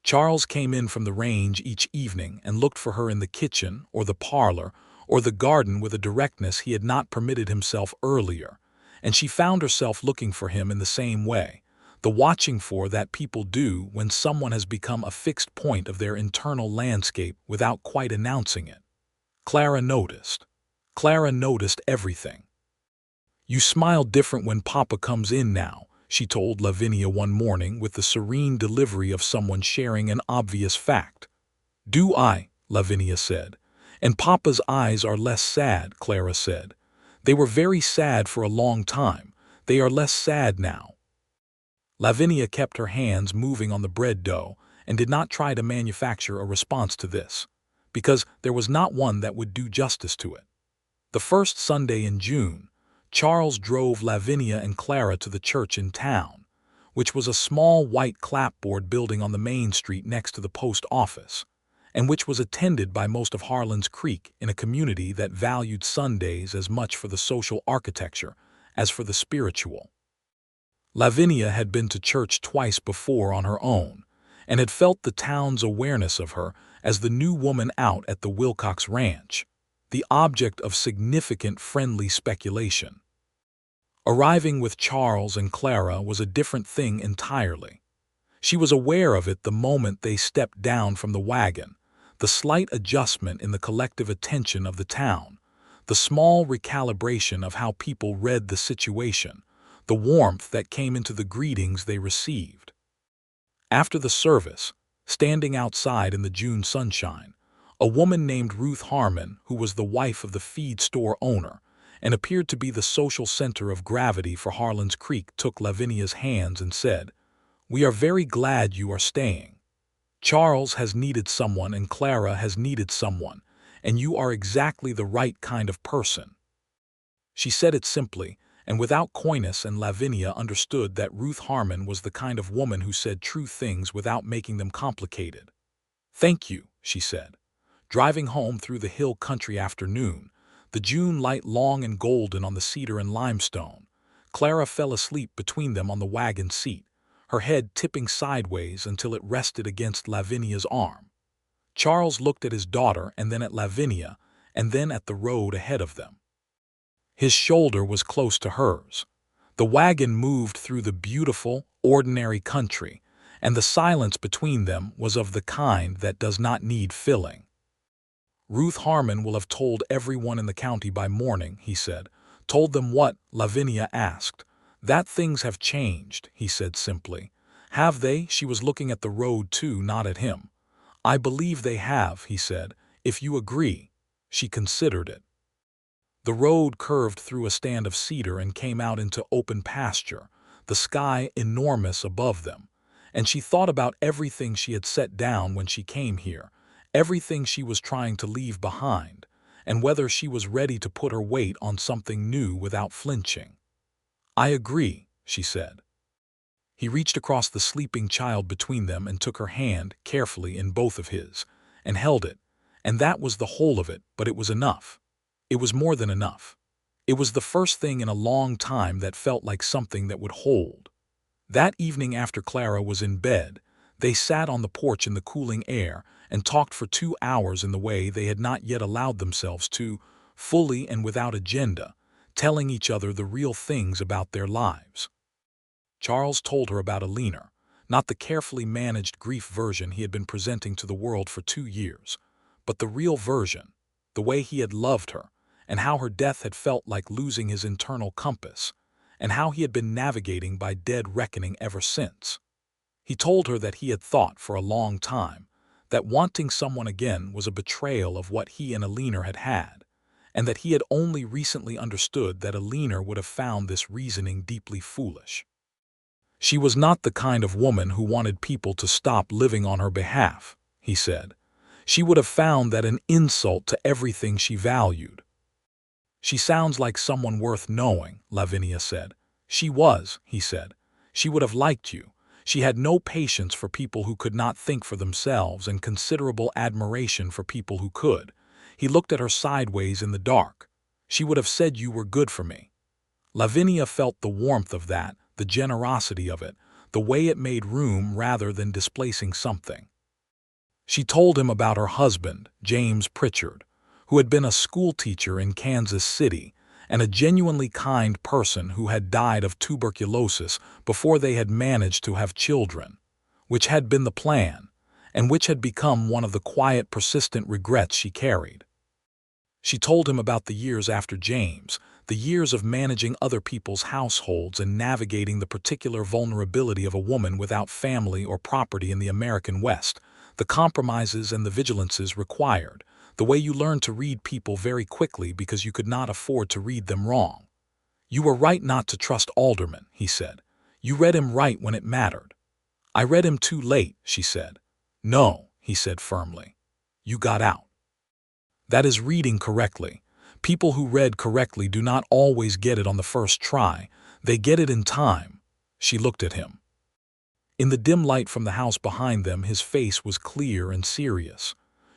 Charles came in from the range each evening and looked for her in the kitchen or the parlor or the garden with a directness he had not permitted himself earlier, and she found herself looking for him in the same way, the watching for that people do when someone has become a fixed point of their internal landscape without quite announcing it. Clara noticed. Clara noticed everything. "You smile different when Papa comes in now," she told Lavinia one morning with the serene delivery of someone sharing an obvious fact. "Do I?" Lavinia said. "And Papa's eyes are less sad," Clara said. "They were very sad for a long time. They are less sad now." Lavinia kept her hands moving on the bread dough and did not try to manufacture a response to this, because there was not one that would do justice to it. The first Sunday in June, Charles drove Lavinia and Clara to the church in town, which was a small white clapboard building on the main street next to the post office, and which was attended by most of Harlan's Creek in a community that valued Sundays as much for the social architecture as for the spiritual. Lavinia had been to church twice before on her own, and had felt the town's awareness of her as the new woman out at the Wilcox Ranch, the object of significant friendly speculation. Arriving with Charles and Clara was a different thing entirely. She was aware of it the moment they stepped down from the wagon, the slight adjustment in the collective attention of the town, the small recalibration of how people read the situation, the warmth that came into the greetings they received. After the service, standing outside in the June sunshine, a woman named Ruth Harmon, who was the wife of the feed store owner and appeared to be the social center of gravity for Harlan's Creek, took Lavinia's hands and said, "We are very glad you are staying. Charles has needed someone and Clara has needed someone, and you are exactly the right kind of person." She said it simply and without coyness, and Lavinia understood that Ruth Harmon was the kind of woman who said true things without making them complicated. "Thank you," she said. Driving home through the hill country afternoon, the June light long and golden on the cedar and limestone, Clara fell asleep between them on the wagon seat, her head tipping sideways until it rested against Lavinia's arm. Charles looked at his daughter and then at Lavinia and then at the road ahead of them. His shoulder was close to hers. The wagon moved through the beautiful, ordinary country, and the silence between them was of the kind that does not need filling. "Ruth Harmon will have told everyone in the county by morning," he said. "Told them what?" Lavinia asked. "That things have changed," he said simply. "Have they?" She was looking at the road too, not at him. "I believe they have," he said. "If you agree." She considered it. The road curved through a stand of cedar and came out into open pasture, the sky enormous above them, and she thought about everything she had set down when she came here, everything she was trying to leave behind, and whether she was ready to put her weight on something new without flinching. "I agree," she said. He reached across the sleeping child between them and took her hand carefully in both of his, and held it, And that was the whole of it, but it was enough. It was more than enough. It was the first thing in a long time that felt like something that would hold. That evening after Clara was in bed, they sat on the porch in the cooling air and talked for 2 hours in the way they had not yet allowed themselves to, fully and without agenda, telling each other the real things about their lives. Charles told her about Alina, not the carefully managed grief version he had been presenting to the world for 2 years, but the real version, the way he had loved her, and how her death had felt like losing his internal compass, and how he had been navigating by dead reckoning ever since. He told her that he had thought for a long time that wanting someone again was a betrayal of what he and Alina had had, and that he had only recently understood that Alina would have found this reasoning deeply foolish. She was not the kind of woman who wanted people to stop living on her behalf, he said. She would have found that an insult to everything she valued. She sounds like someone worth knowing, Lavinia said. She was, he said. She would have liked you. She had no patience for people who could not think for themselves and considerable admiration for people who could. He looked at her sideways in the dark. She would have said you were good for me. Lavinia felt the warmth of that, the generosity of it, the way it made room rather than displacing something. She told him about her husband, James Pritchard, who had been a schoolteacher in Kansas City and a genuinely kind person who had died of tuberculosis before they had managed to have children, which had been the plan, and which had become one of the quiet, persistent regrets she carried. She told him about the years after James, the years of managing other people's households and navigating the particular vulnerability of a woman without family or property in the American West, the compromises and the vigilances required, the way you learned to read people very quickly because you could not afford to read them wrong. You were right not to trust Alderman, he said. You read him right when it mattered. I read him too late, she said. No, he said firmly. You got out. That is reading correctly. People who read correctly do not always get it on the first try. They get it in time. She looked at him. In the dim light from the house behind them, his face was clear and serious.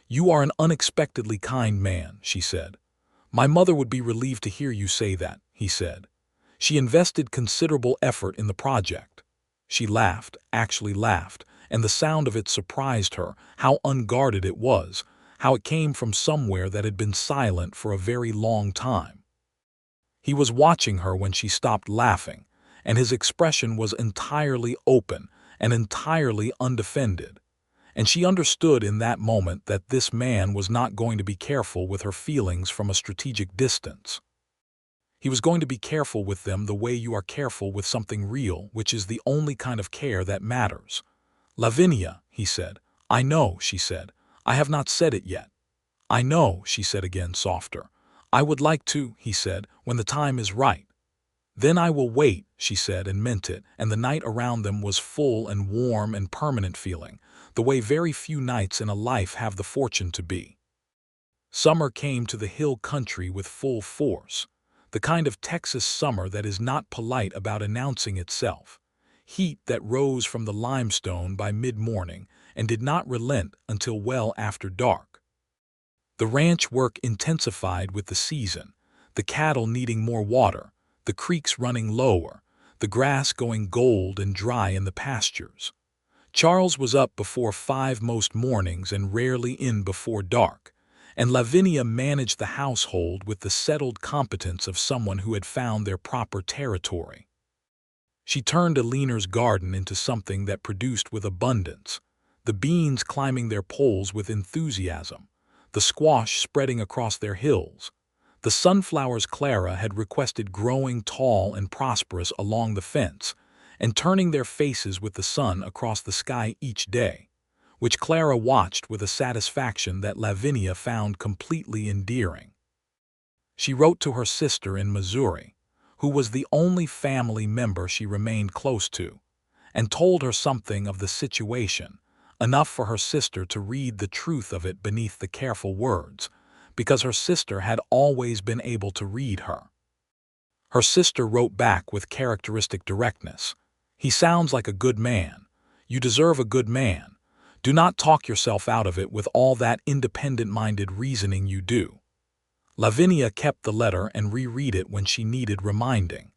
You are an unexpectedly kind man, she said. My mother would be relieved to hear you say that, he said. She invested considerable effort in the project. She laughed, actually laughed, and the sound of it surprised her, how unguarded it was, how it came from somewhere that had been silent for a very long time. He was watching her when she stopped laughing, and his expression was entirely open and entirely undefended. And she understood in that moment that this man was not going to be careful with her feelings from a strategic distance. He was going to be careful with them the way you are careful with something real, which is the only kind of care that matters. Lavinia, he said. I know, she said. I have not said it yet. I know, she said again, softer. I would like to, he said, when the time is right. Then I will wait, she said, and meant it, and the night around them was full and warm and permanent feeling, the way very few nights in a life have the fortune to be. Summer came to the hill country with full force, the kind of Texas summer that is not polite about announcing itself, heat that rose from the limestone by mid-morning and did not relent until well after dark. The ranch work intensified with the season, the cattle needing more water, the creeks running lower, the grass going gold and dry in the pastures. Charles was up before 5 most mornings and rarely in before dark, and Lavinia managed the household with the settled competence of someone who had found their proper territory. She turned Alina's garden into something that produced with abundance, the beans climbing their poles with enthusiasm, the squash spreading across their hills, the sunflowers Clara had requested growing tall and prosperous along the fence, and turning their faces with the sun across the sky each day, which Clara watched with a satisfaction that Lavinia found completely endearing. She wrote to her sister in Missouri, who was the only family member she remained close to, and told her something of the situation, enough for her sister to read the truth of it beneath the careful words, because her sister had always been able to read her. Her sister wrote back with characteristic directness. He sounds like a good man. You deserve a good man. Do not talk yourself out of it with all that independent-minded reasoning you do." Lavinia kept the letter and reread it when she needed reminding.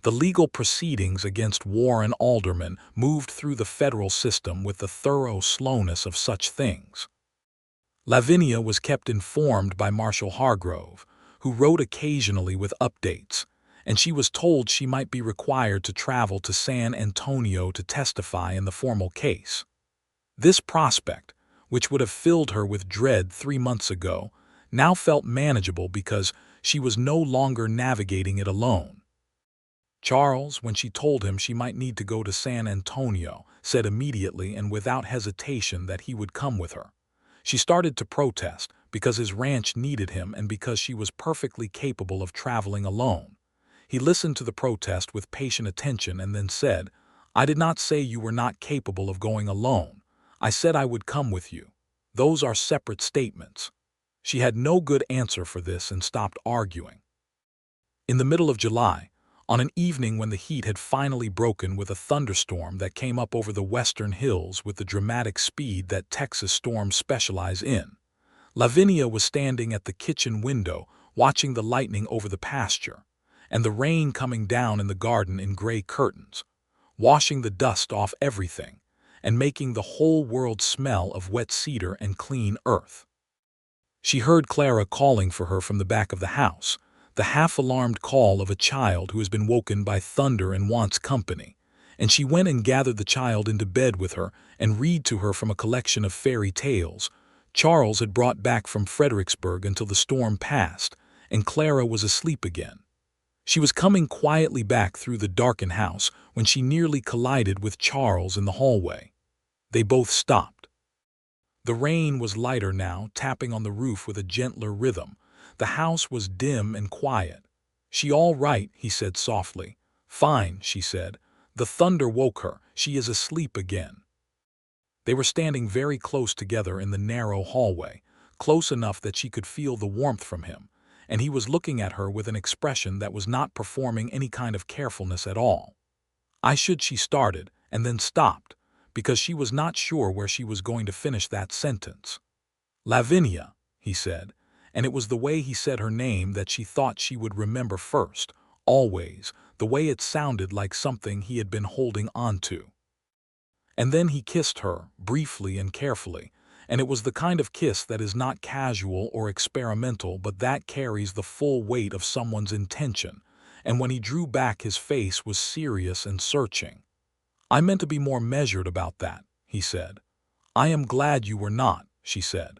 The legal proceedings against Warren aldermen moved through the federal system with the thorough slowness of such things. Lavinia was kept informed by Marshal Hargrove, who wrote occasionally with updates, and she was told she might be required to travel to San Antonio to testify in the formal case. This prospect, which would have filled her with dread 3 months ago, now felt manageable because she was no longer navigating it alone. Charles, when she told him she might need to go to San Antonio, said immediately and without hesitation that he would come with her. She started to protest because his ranch needed him and because she was perfectly capable of traveling alone. He listened to the protest with patient attention and then said, "I did not say you were not capable of going alone. I said I would come with you. Those are separate statements." She had no good answer for this and stopped arguing. In the middle of July, on an evening when the heat had finally broken with a thunderstorm that came up over the western hills with the dramatic speed that Texas storms specialize in, Lavinia was standing at the kitchen window watching the lightning over the pasture, and the rain coming down in the garden in gray curtains, washing the dust off everything, and making the whole world smell of wet cedar and clean earth. She heard Clara calling for her from the back of the house, the half-alarmed call of a child who has been woken by thunder and wants company, and she went and gathered the child into bed with her and read to her from a collection of fairy tales Charles had brought back from Fredericksburg until the storm passed, and Clara was asleep again. She was coming quietly back through the darkened house when she nearly collided with Charles in the hallway. They both stopped. The rain was lighter now, tapping on the roof with a gentler rhythm. The house was dim and quiet. "She all right?" he said softly. "Fine," she said. "The thunder woke her. She is asleep again." They were standing very close together in the narrow hallway, close enough that she could feel the warmth from him, and he was looking at her with an expression that was not performing any kind of carefulness at all. She started, and then stopped, because she was not sure where she was going to finish that sentence. "Lavinia," he said, and it was the way he said her name that she thought she would remember first, always, the way it sounded like something he had been holding on to. And then he kissed her, briefly and carefully, and it was the kind of kiss that is not casual or experimental but that carries the full weight of someone's intention, and when he drew back his face was serious and searching. "I meant to be more measured about that," he said. "I am glad you were not," she said.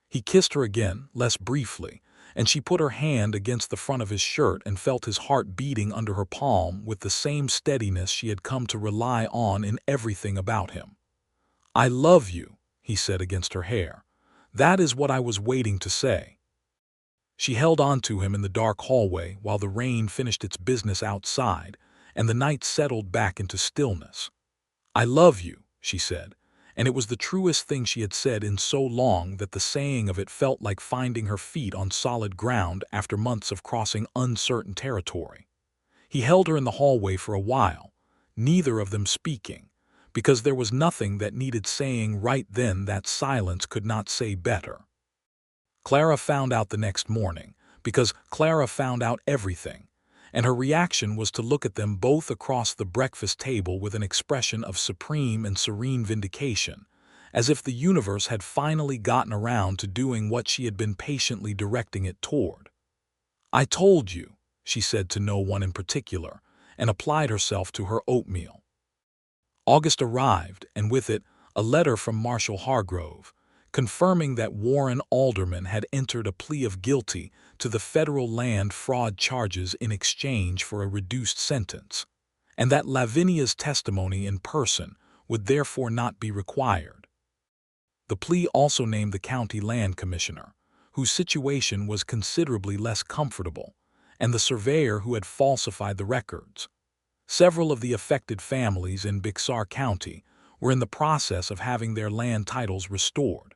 He kissed her again, less briefly, and she put her hand against the front of his shirt and felt his heart beating under her palm with the same steadiness she had come to rely on in everything about him. "I love you," he said against her hair. "That is what I was waiting to say." She held on to him in the dark hallway while the rain finished its business outside and the night settled back into stillness. "I love you," she said, and it was the truest thing she had said in so long that the saying of it felt like finding her feet on solid ground after months of crossing uncertain territory. He held her in the hallway for a while, neither of them speaking, because there was nothing that needed saying right then that silence could not say better. Clara found out the next morning, because Clara found out everything, and her reaction was to look at them both across the breakfast table with an expression of supreme and serene vindication, as if the universe had finally gotten around to doing what she had been patiently directing it toward. "I told you," she said to no one in particular, and applied herself to her oatmeal. August arrived, and with it a letter from Marshal Hargrove, confirming that Warren aldermen had entered a plea of guilty to the federal land fraud charges in exchange for a reduced sentence, and that Lavinia's testimony in person would therefore not be required. The plea also named the county land commissioner, whose situation was considerably less comfortable, and the surveyor who had falsified the records. Several of the affected families in Bixar County were in the process of having their land titles restored.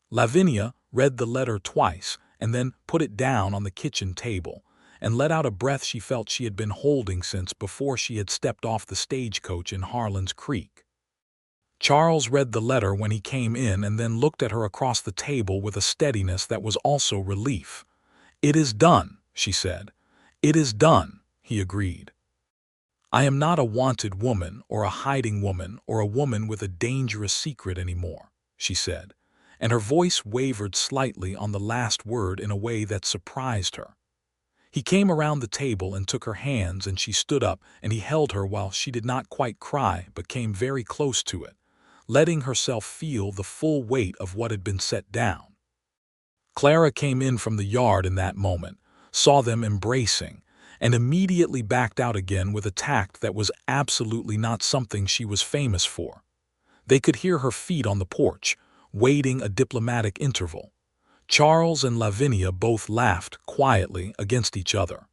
Lavinia read the letter twice and then put it down on the kitchen table and let out a breath she felt she had been holding since before she had stepped off the stagecoach in Harlan's Creek. Charles read the letter when he came in and then looked at her across the table with a steadiness that was also relief. "It is done," she said. "It is done," he agreed. "I am not a wanted woman or a hiding woman or a woman with a dangerous secret anymore," she said, and her voice wavered slightly on the last word in a way that surprised her. He came around the table and took her hands, and she stood up, and he held her while she did not quite cry but came very close to it, letting herself feel the full weight of what had been set down. Clara came in from the yard in that moment, saw them embracing, and immediately backed out again with a tact that was absolutely not something she was famous for. They could hear her feet on the porch, waiting a diplomatic interval. Charles and Lavinia both laughed quietly against each other.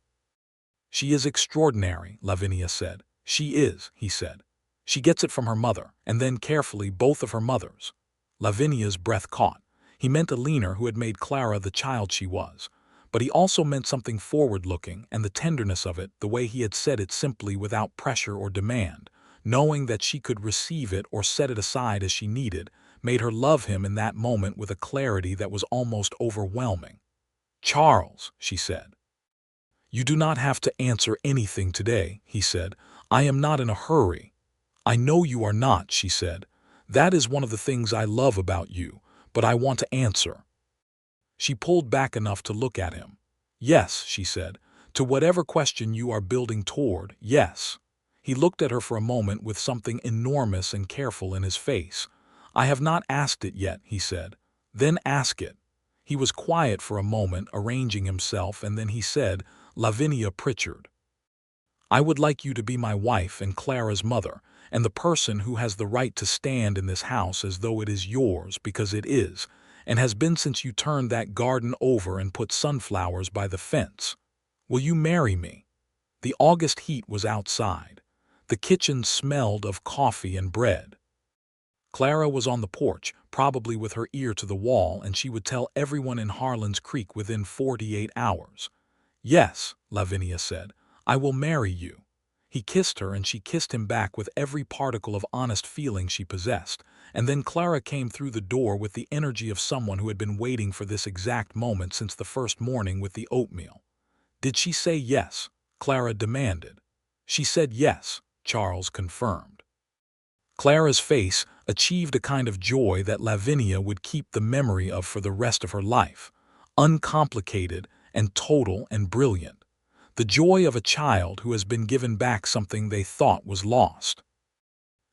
"She is extraordinary," Lavinia said. "She is," he said. "She gets it from her mother, and then carefully both of her mothers." Lavinia's breath caught. He meant Alina, who had made Clara the child she was. But he also meant something forward-looking, and the tenderness of it, the way he had said it simply without pressure or demand, knowing that she could receive it or set it aside as she needed, made her love him in that moment with a clarity that was almost overwhelming. "Charles," she said. "You do not have to answer anything today," he said. "I am not in a hurry." "I know you are not," she said. "That is one of the things I love about you, but I want to answer." She pulled back enough to look at him. "Yes," she said, "to whatever question you are building toward, yes." He looked at her for a moment with something enormous and careful in his face. "I have not asked it yet," he said. "Then ask it." He was quiet for a moment, arranging himself, and then he said, "Lavinia Pritchard, I would like you to be my wife and Clara's mother, and the person who has the right to stand in this house as though it is yours, because it is, and has been since you turned that garden over and put sunflowers by the fence. Will you marry me?" The August heat was outside. The kitchen smelled of coffee and bread. Clara was on the porch, probably with her ear to the wall, and she would tell everyone in Harlan's Creek within 48 hours. "Yes," Lavinia said, "I will marry you." He kissed her, and she kissed him back with every particle of honest feeling she possessed, and then Clara came through the door with the energy of someone who had been waiting for this exact moment since the first morning with the oatmeal. "Did she say yes?" Clara demanded. "She said yes," Charles confirmed. Clara's face achieved a kind of joy that Lavinia would keep the memory of for the rest of her life, uncomplicated and total and brilliant. The joy of a child who has been given back something they thought was lost.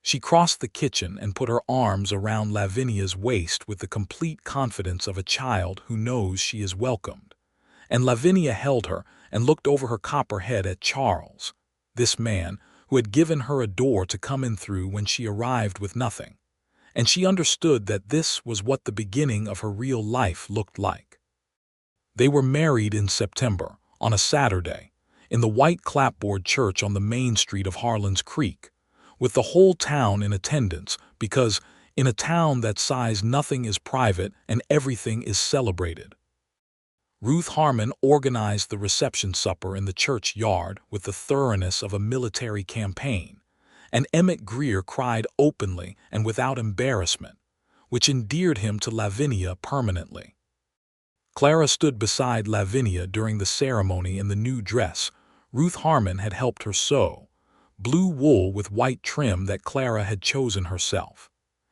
She crossed the kitchen and put her arms around Lavinia's waist with the complete confidence of a child who knows she is welcomed. And Lavinia held her and looked over her copper head at Charles, this man who had given her a door to come in through when she arrived with nothing. And she understood that this was what the beginning of her real life looked like. They were married in September, on a Saturday, in the white clapboard church on the main street of Harlan's Creek, with the whole town in attendance, because in a town that size nothing is private and everything is celebrated. Ruth Harmon organized the reception supper in the church yard with the thoroughness of a military campaign, and Emmett Greer cried openly and without embarrassment, which endeared him to Lavinia permanently. Clara stood beside Lavinia during the ceremony in the new dress Ruth Harmon had helped her sew, blue wool with white trim that Clara had chosen herself,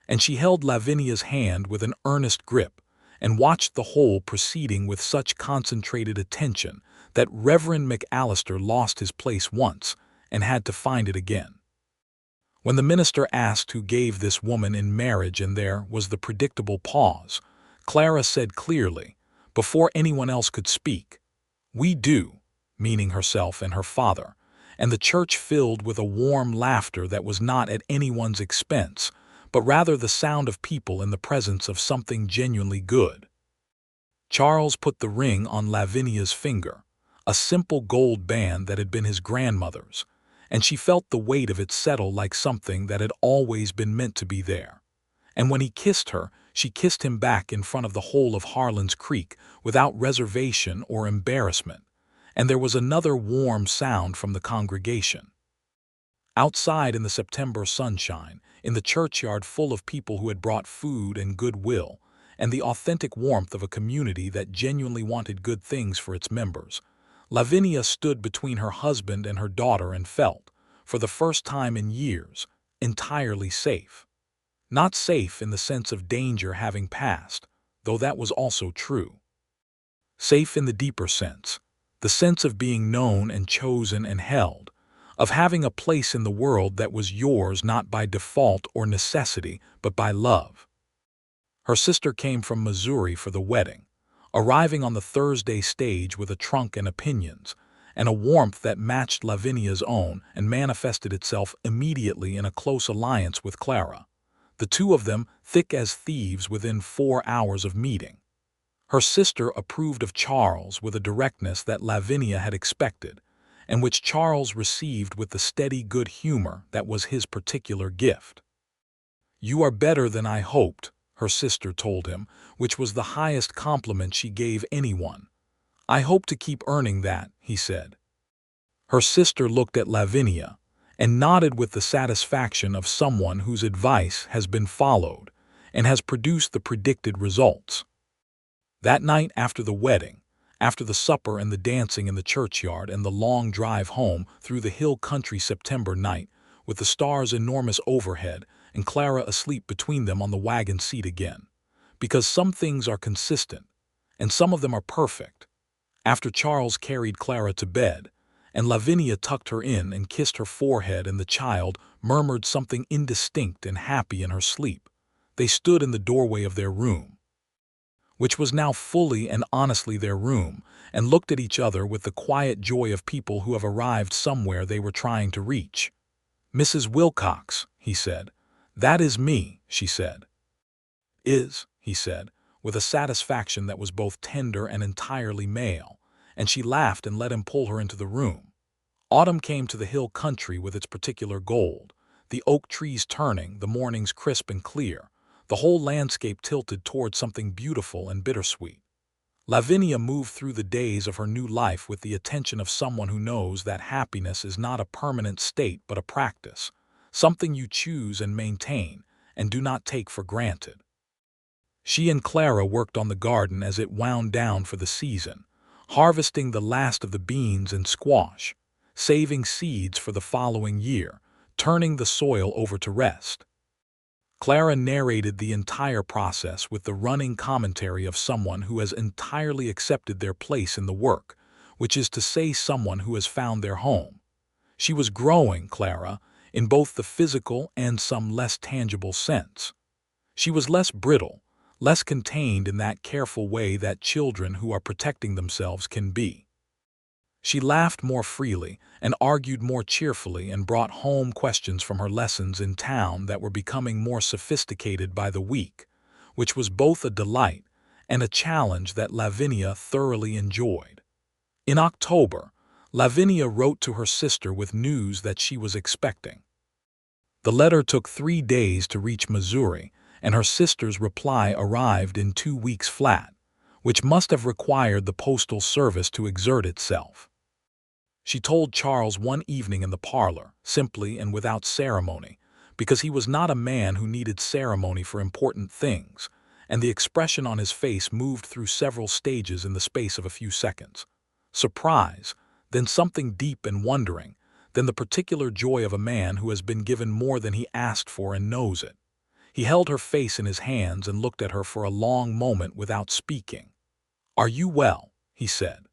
and she held Lavinia's hand with an earnest grip and watched the whole proceeding with such concentrated attention that Reverend McAllister lost his place once and had to find it again. When the minister asked who gave this woman in marriage and there was the predictable pause, Clara said clearly, before anyone else could speak, "We do," meaning herself and her father, and the church filled with a warm laughter that was not at anyone's expense, but rather the sound of people in the presence of something genuinely good. Charles put the ring on Lavinia's finger, a simple gold band that had been his grandmother's, and she felt the weight of it settle like something that had always been meant to be there. And when he kissed her, she kissed him back in front of the whole of Harlan's Creek without reservation or embarrassment, and there was another warm sound from the congregation. Outside in the September sunshine, in the churchyard full of people who had brought food and goodwill, and the authentic warmth of a community that genuinely wanted good things for its members, Lavinia stood between her husband and her daughter and felt, for the first time in years, entirely safe. Not safe in the sense of danger having passed, though that was also true. Safe in the deeper sense, the sense of being known and chosen and held, of having a place in the world that was yours not by default or necessity, but by love. Her sister came from Missouri for the wedding, arriving on the Thursday stage with a trunk and opinions, and a warmth that matched Lavinia's own and manifested itself immediately in a close alliance with Clara, the two of them thick as thieves within 4 hours of meeting. Her sister approved of Charles with a directness that Lavinia had expected, and which Charles received with the steady good humor that was his particular gift. "You are better than I hoped," her sister told him, which was the highest compliment she gave anyone. "I hope to keep earning that," he said. Her sister looked at Lavinia and nodded with the satisfaction of someone whose advice has been followed and has produced the predicted results. That night after the wedding, after the supper and the dancing in the churchyard and the long drive home through the hill country September night, with the stars enormous overhead and Clara asleep between them on the wagon seat again, because some things are consistent, and some of them are perfect. After Charles carried Clara to bed, and Lavinia tucked her in and kissed her forehead and the child murmured something indistinct and happy in her sleep, they stood in the doorway of their room, which was now fully and honestly their room, and looked at each other with the quiet joy of people who have arrived somewhere they were trying to reach. "Mrs. Wilcox," he said. "That is me," she said. "Is," he said, with a satisfaction that was both tender and entirely male, and she laughed and let him pull her into the room. Autumn came to the hill country with its particular gold, the oak trees turning, the mornings crisp and clear, the whole landscape tilted toward something beautiful and bittersweet. Lavinia moved through the days of her new life with the attention of someone who knows that happiness is not a permanent state but a practice, something you choose and maintain and do not take for granted. She and Clara worked on the garden as it wound down for the season, harvesting the last of the beans and squash, saving seeds for the following year, turning the soil over to rest. Clara narrated the entire process with the running commentary of someone who has entirely accepted their place in the work, which is to say someone who has found their home. She was growing, Clara, in both the physical and some less tangible sense. She was less brittle, less contained in that careful way that children who are protecting themselves can be. She laughed more freely and argued more cheerfully and brought home questions from her lessons in town that were becoming more sophisticated by the week, which was both a delight and a challenge that Lavinia thoroughly enjoyed. In October, Lavinia wrote to her sister with news that she was expecting. The letter took 3 days to reach Missouri, and her sister's reply arrived in 2 weeks flat, which must have required the postal service to exert itself. She told Charles one evening in the parlor, simply and without ceremony, because he was not a man who needed ceremony for important things, and the expression on his face moved through several stages in the space of a few seconds. Surprise, then something deep and wondering, then the particular joy of a man who has been given more than he asked for and knows it. He held her face in his hands and looked at her for a long moment without speaking. "Are you well?" he said.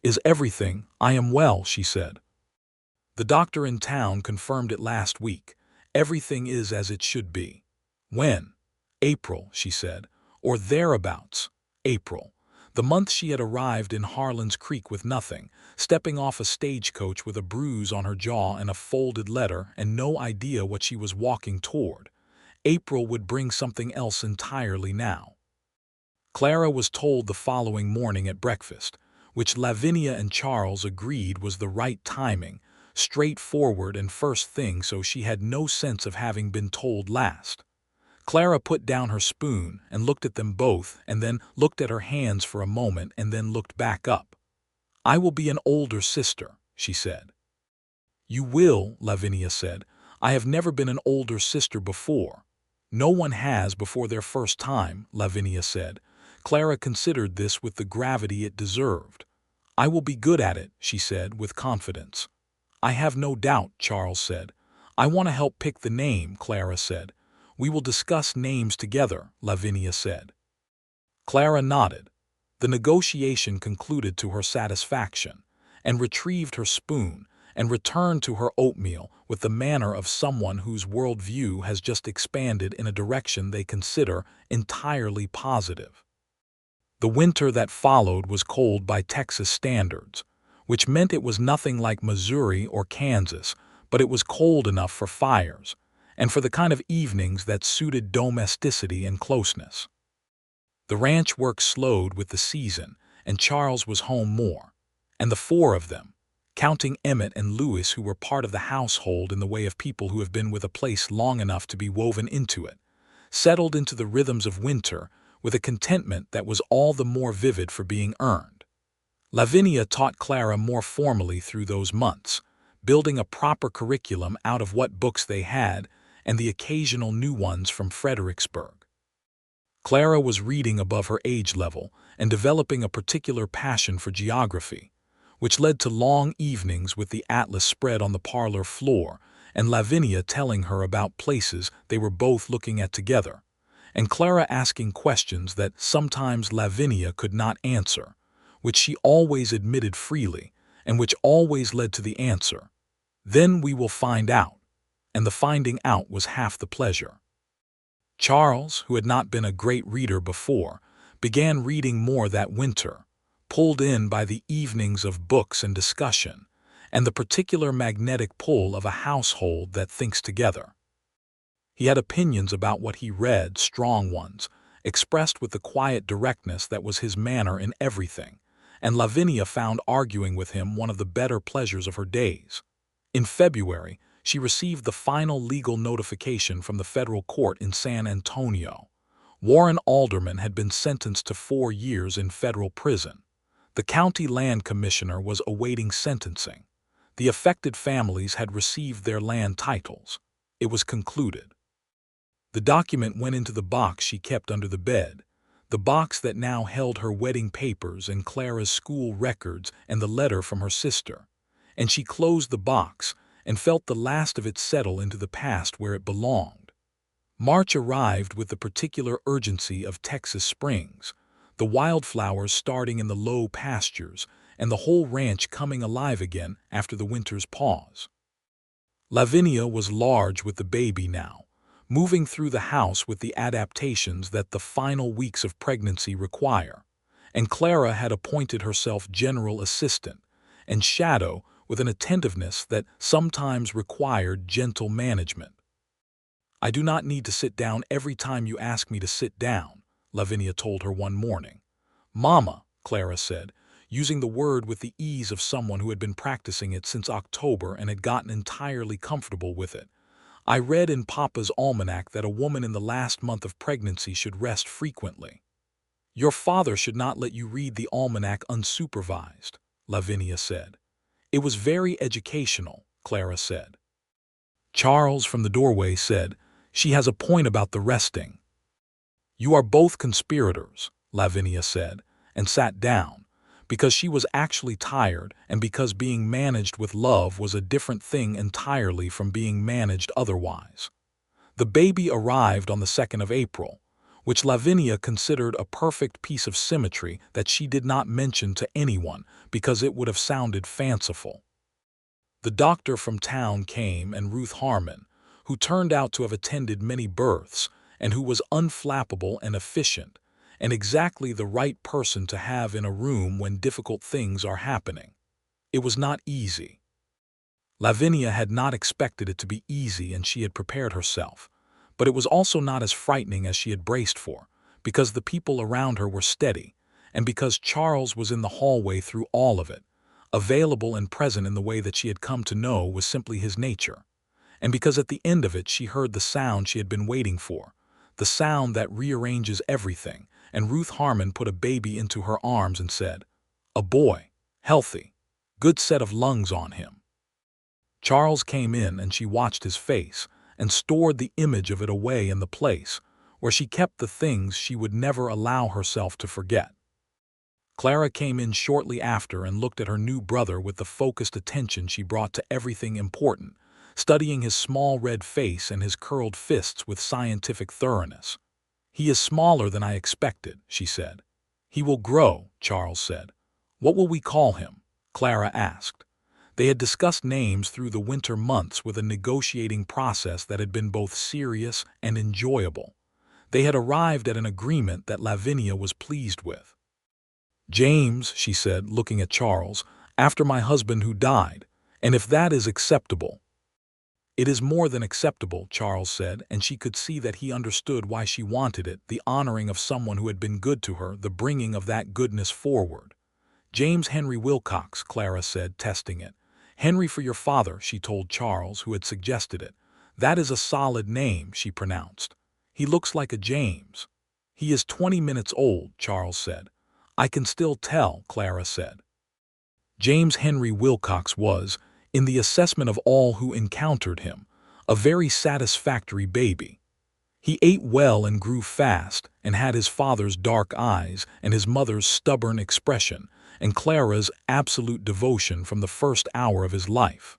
"Is everything?" "I am well," she said. "The doctor in town confirmed it last week. Everything is as it should be." "When?" "April," she said, "or thereabouts." April, the month she had arrived in Harlan's Creek with nothing, stepping off a stagecoach with a bruise on her jaw and a folded letter and no idea what she was walking toward. April would bring something else entirely now. Clara was told the following morning at breakfast, which Lavinia and Charles agreed was the right timing, straightforward and first thing, so she had no sense of having been told last. Clara put down her spoon and looked at them both and then looked at her hands for a moment and then looked back up. "I will be an older sister," she said. "You will," Lavinia said. I have never been an older sister before. No one has before their first time, Lavinia said. Clara considered this with the gravity it deserved. I will be good at it, she said with confidence. I have no doubt, Charles said. I want to help pick the name, Clara said. We will discuss names together, Lavinia said. Clara nodded. The negotiation concluded to her satisfaction, and retrieved her spoon, and returned to her oatmeal with the manner of someone whose worldview has just expanded in a direction they consider entirely positive. The winter that followed was cold by Texas standards, which meant it was nothing like Missouri or Kansas, but it was cold enough for fires, and for the kind of evenings that suited domesticity and closeness. The ranch work slowed with the season, and Charles was home more, and the four of them, counting Emmett and Louis, who were part of the household in the way of people who have been with a place long enough to be woven into it, settled into the rhythms of winter with a contentment that was all the more vivid for being earned. Lavinia taught Clara more formally through those months, building a proper curriculum out of what books they had and the occasional new ones from Fredericksburg. Clara was reading above her age level and developing a particular passion for geography, which led to long evenings with the atlas spread on the parlor floor and Lavinia telling her about places they were both looking at together, and Clara asking questions that sometimes Lavinia could not answer, which she always admitted freely and which always led to the answer. Then we will find out, and the finding out was half the pleasure. Charles, who had not been a great reader before, began reading more that winter, pulled in by the evenings of books and discussion, and the particular magnetic pull of a household that thinks together. He had opinions about what he read, strong ones, expressed with the quiet directness that was his manner in everything, and Lavinia found arguing with him one of the better pleasures of her days. In February, she received the final legal notification from the federal court in San Antonio. Warren Alderman had been sentenced to 4 years in federal prison. The county land commissioner was awaiting sentencing. The affected families had received their land titles. It was concluded. The document went into the box she kept under the bed, the box that now held her wedding papers and Clara's school records and the letter from her sister, and she closed the box and felt the last of it settle into the past where it belonged. March arrived with the particular urgency of Texas springs, the wildflowers starting in the low pastures and the whole ranch coming alive again after the winter's pause. Lavinia was large with the baby now, moving through the house with the adaptations that the final weeks of pregnancy require, and Clara had appointed herself general assistant and shadow with an attentiveness that sometimes required gentle management. I do not need to sit down every time you ask me to sit down, Lavinia told her one morning. Mama, Clara said, using the word with the ease of someone who had been practicing it since October and had gotten entirely comfortable with it. I read in Papa's almanac that a woman in the last month of pregnancy should rest frequently. Your father should not let you read the almanac unsupervised, Lavinia said. It was very educational, Clara said. Charles from the doorway said, She has a point about the resting. You are both conspirators, Lavinia said, and sat down, because she was actually tired and because being managed with love was a different thing entirely from being managed otherwise. The baby arrived on the 2nd of April, which Lavinia considered a perfect piece of symmetry that she did not mention to anyone because it would have sounded fanciful. The doctor from town came, and Ruth Harmon, who turned out to have attended many births and who was unflappable and efficient, and exactly the right person to have in a room when difficult things are happening. It was not easy. Lavinia had not expected it to be easy, and she had prepared herself, but it was also not as frightening as she had braced for, because the people around her were steady, and because Charles was in the hallway through all of it, available and present in the way that she had come to know was simply his nature, and because at the end of it she heard the sound she had been waiting for, the sound that rearranges everything, and Ruth Harmon put a baby into her arms and said, A boy, healthy, good set of lungs on him. Charles came in and she watched his face and stored the image of it away in the place where she kept the things she would never allow herself to forget. Clara came in shortly after and looked at her new brother with the focused attention she brought to everything important, studying his small red face and his curled fists with scientific thoroughness. "He is smaller than I expected," she said. "He will grow," Charles said. "What will we call him?" Clara asked. They had discussed names through the winter months with a negotiating process that had been both serious and enjoyable. They had arrived at an agreement that Lavinia was pleased with. "James," she said, looking at Charles, "after my husband who died, and if that is acceptable." "It is more than acceptable," Charles said, and she could see that he understood why she wanted it, the honoring of someone who had been good to her, the bringing of that goodness forward. "James Henry Wilcox," Clara said, testing it. "Henry for your father," she told Charles, who had suggested it. "That is a solid name," she pronounced. "He looks like a James." "He is 20 minutes old," Charles said. "I can still tell," Clara said. James Henry Wilcox was, in the assessment of all who encountered him, a very satisfactory baby. He ate well and grew fast, and had his father's dark eyes and his mother's stubborn expression, and Clara's absolute devotion from the first hour of his life.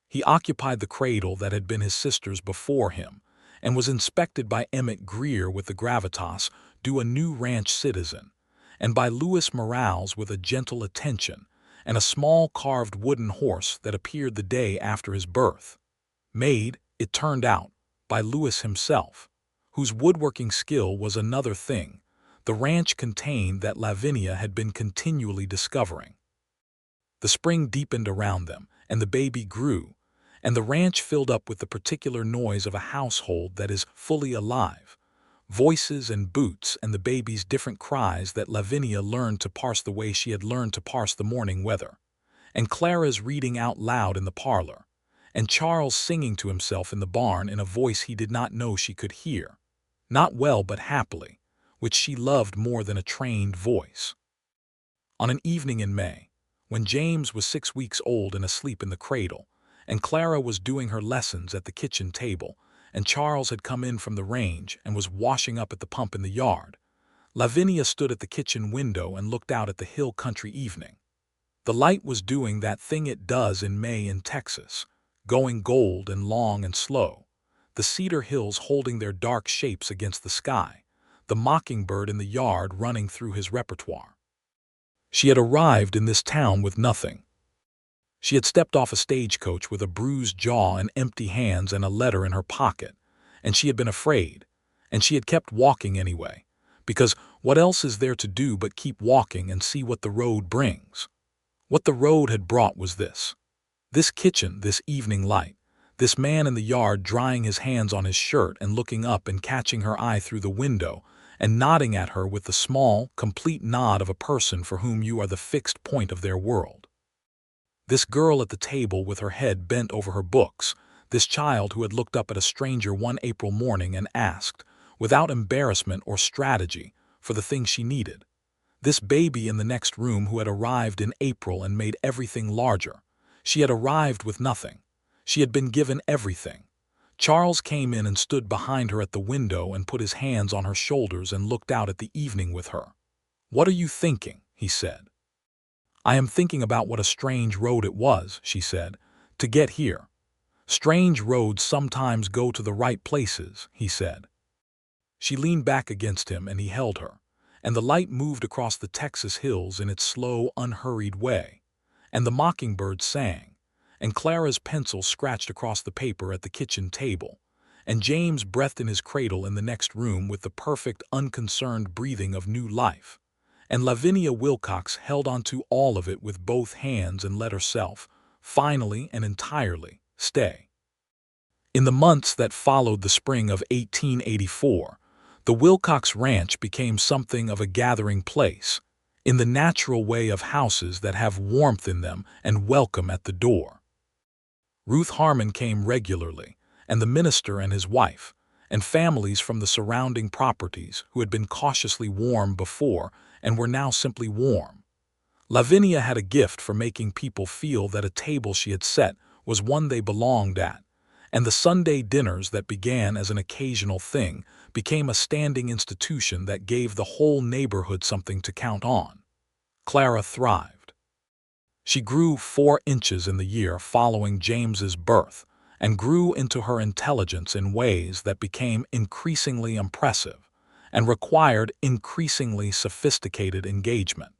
He occupied the cradle that had been his sister's before him, and was inspected by Emmett Greer with the gravitas due a new ranch citizen, and by Louis Morales with a gentle attention, and a small carved wooden horse that appeared the day after his birth. Made, it turned out, by Louis himself, whose woodworking skill was another thing the ranch contained that Lavinia had been continually discovering. The spring deepened around them, and the baby grew, and the ranch filled up with the particular noise of a household that is fully alive. Voices and boots and the baby's different cries that Lavinia learned to parse the way she had learned to parse the morning weather, and Clara's reading out loud in the parlor, and Charles singing to himself in the barn in a voice he did not know she could hear, not well but happily, which she loved more than a trained voice. On an evening in May, when James was 6 weeks old and asleep in the cradle, and Clara was doing her lessons at the kitchen table, and Charles had come in from the range and was washing up at the pump in the yard, Lavinia stood at the kitchen window and looked out at the hill country evening. The light was doing that thing it does in May in Texas, going gold and long and slow, the cedar hills holding their dark shapes against the sky, the mockingbird in the yard running through his repertoire. She had arrived in this town with nothing. She had stepped off a stagecoach with a bruised jaw and empty hands and a letter in her pocket, and she had been afraid, and she had kept walking anyway, because what else is there to do but keep walking and see what the road brings? What the road had brought was this kitchen, this evening light, this man in the yard drying his hands on his shirt and looking up and catching her eye through the window and nodding at her with the small, complete nod of a person for whom you are the fixed point of their world. This girl at the table with her head bent over her books, this child who had looked up at a stranger one April morning and asked, without embarrassment or strategy, for the thing she needed. This baby in the next room who had arrived in April and made everything larger. She had arrived with nothing. She had been given everything. Charles came in and stood behind her at the window and put his hands on her shoulders and looked out at the evening with her. "What are you thinking?" he said. "I am thinking about what a strange road it was," she said, "to get here." "Strange roads sometimes go to the right places," he said. She leaned back against him and he held her, and the light moved across the Texas hills in its slow, unhurried way, and the mockingbird sang, and Clara's pencil scratched across the paper at the kitchen table, and James breathed in his cradle in the next room with the perfect, unconcerned breathing of new life, and Lavinia Wilcox held onto all of it with both hands and let herself, finally and entirely, stay. In the months that followed the spring of 1884, the Wilcox Ranch became something of a gathering place, in the natural way of houses that have warmth in them and welcome at the door. Ruth Harmon came regularly, and the minister and his wife, and families from the surrounding properties who had been cautiously warm before and were now simply warm. Lavinia had a gift for making people feel that a table she had set was one they belonged at, and the Sunday dinners that began as an occasional thing became a standing institution that gave the whole neighborhood something to count on. Clara thrived. She grew 4 inches in the year following James's birth, and grew into her intelligence in ways that became increasingly impressive and required increasingly sophisticated engagement.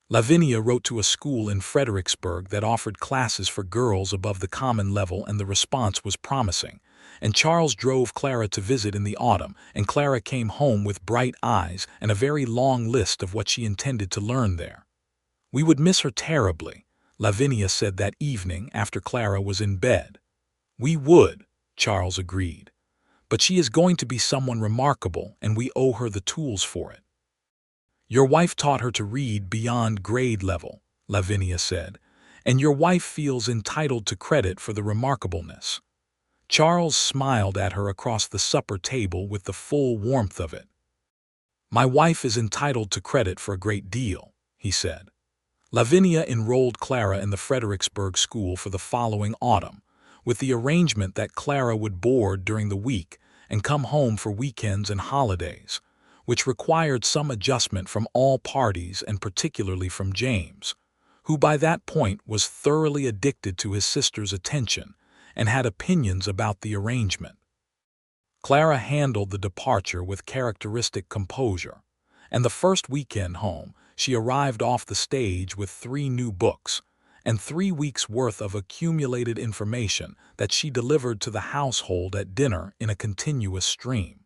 Lavinia wrote to a school in Fredericksburg that offered classes for girls above the common level, and the response was promising. And Charles drove Clara to visit in the autumn, and Clara came home with bright eyes and a very long list of what she intended to learn there. "We would miss her terribly," Lavinia said that evening after Clara was in bed. "We would," Charles agreed. "But she is going to be someone remarkable, and we owe her the tools for it." "Your wife taught her to read beyond grade level," Lavinia said, "and your wife feels entitled to credit for the remarkableness." Charles smiled at her across the supper table with the full warmth of it. "My wife is entitled to credit for a great deal," he said. Lavinia enrolled Clara in the Fredericksburg school for the following autumn, with the arrangement that Clara would board during the week and come home for weekends and holidays, which required some adjustment from all parties and particularly from James, who by that point was thoroughly addicted to his sister's attention and had opinions about the arrangement. Clara handled the departure with characteristic composure, and the first weekend home she arrived off the stage with 3 new books and 3 weeks' worth of accumulated information that she delivered to the household at dinner in a continuous stream.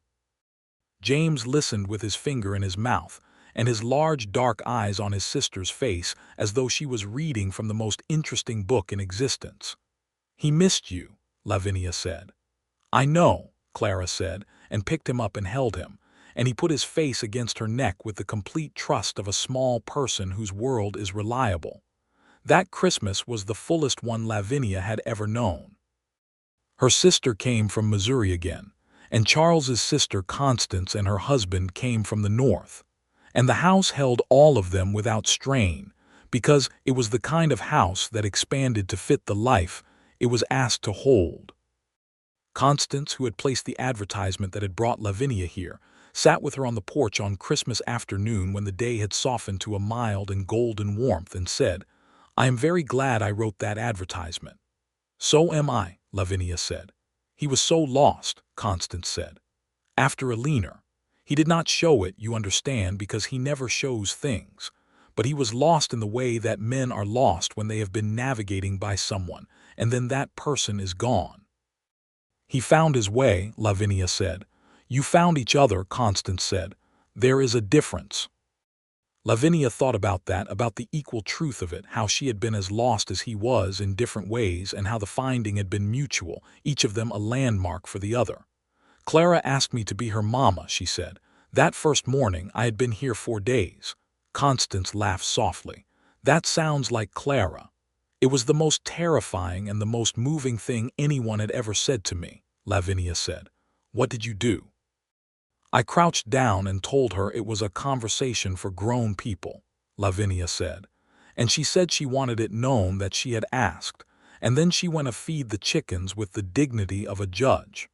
James listened with his finger in his mouth and his large dark eyes on his sister's face as though she was reading from the most interesting book in existence. "He missed you," Lavinia said. "I know," Clara said, and picked him up and held him, and he put his face against her neck with the complete trust of a small person whose world is reliable. That Christmas was the fullest one Lavinia had ever known. Her sister came from Missouri again, and Charles's sister Constance and her husband came from the north, and the house held all of them without strain, because it was the kind of house that expanded to fit the life it was asked to hold. Constance, who had placed the advertisement that had brought Lavinia here, sat with her on the porch on Christmas afternoon when the day had softened to a mild and golden warmth, and said, "I am very glad I wrote that advertisement." "So am I," Lavinia said. "He was so lost," Constance said. "After a leaner. He did not show it, you understand, because he never shows things. But he was lost in the way that men are lost when they have been navigating by someone, and then that person is gone." "He found his way," Lavinia said. "You found each other," Constance said. "There is a difference." Lavinia thought about that, about the equal truth of it, how she had been as lost as he was in different ways, and how the finding had been mutual, each of them a landmark for the other. "Clara asked me to be her mama," she said. "That first morning I had been here 4 days. Constance laughed softly. "That sounds like Clara." "It was the most terrifying and the most moving thing anyone had ever said to me," Lavinia said. "What did you do?" "I crouched down and told her it was a conversation for grown people," Lavinia said. "And she said she wanted it known that she had asked, and then she went to feed the chickens with the dignity of a judge."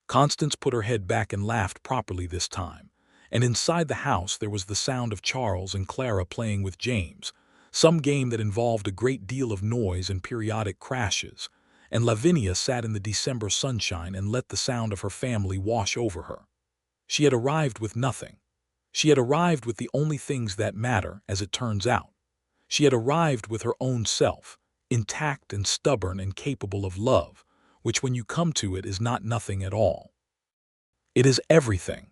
Constance put her head back and laughed properly this time, and inside the house there was the sound of Charles and Clara playing with James, some game that involved a great deal of noise and periodic crashes, and Lavinia sat in the December sunshine and let the sound of her family wash over her. She had arrived with nothing. She had arrived with the only things that matter, as it turns out. She had arrived with her own self, intact and stubborn and capable of love, which when you come to it is not nothing at all. It is everything.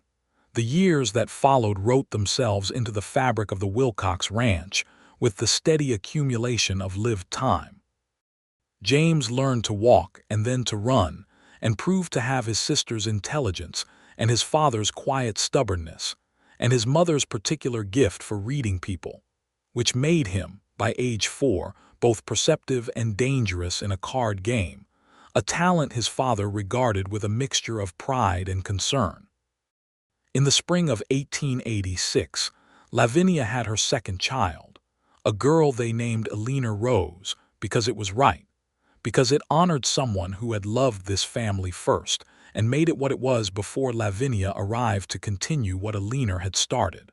The years that followed wrote themselves into the fabric of the Wilcox ranch with the steady accumulation of lived time. James learned to walk and then to run, and proved to have his sister's intelligence and his father's quiet stubbornness, and his mother's particular gift for reading people, which made him, by age 4, both perceptive and dangerous in a card game, a talent his father regarded with a mixture of pride and concern. In the spring of 1886, Lavinia had her second child, a girl they named Eleanor Rose, because it was right, because it honored someone who had loved this family first and made it what it was before Lavinia arrived to continue what Alina had started.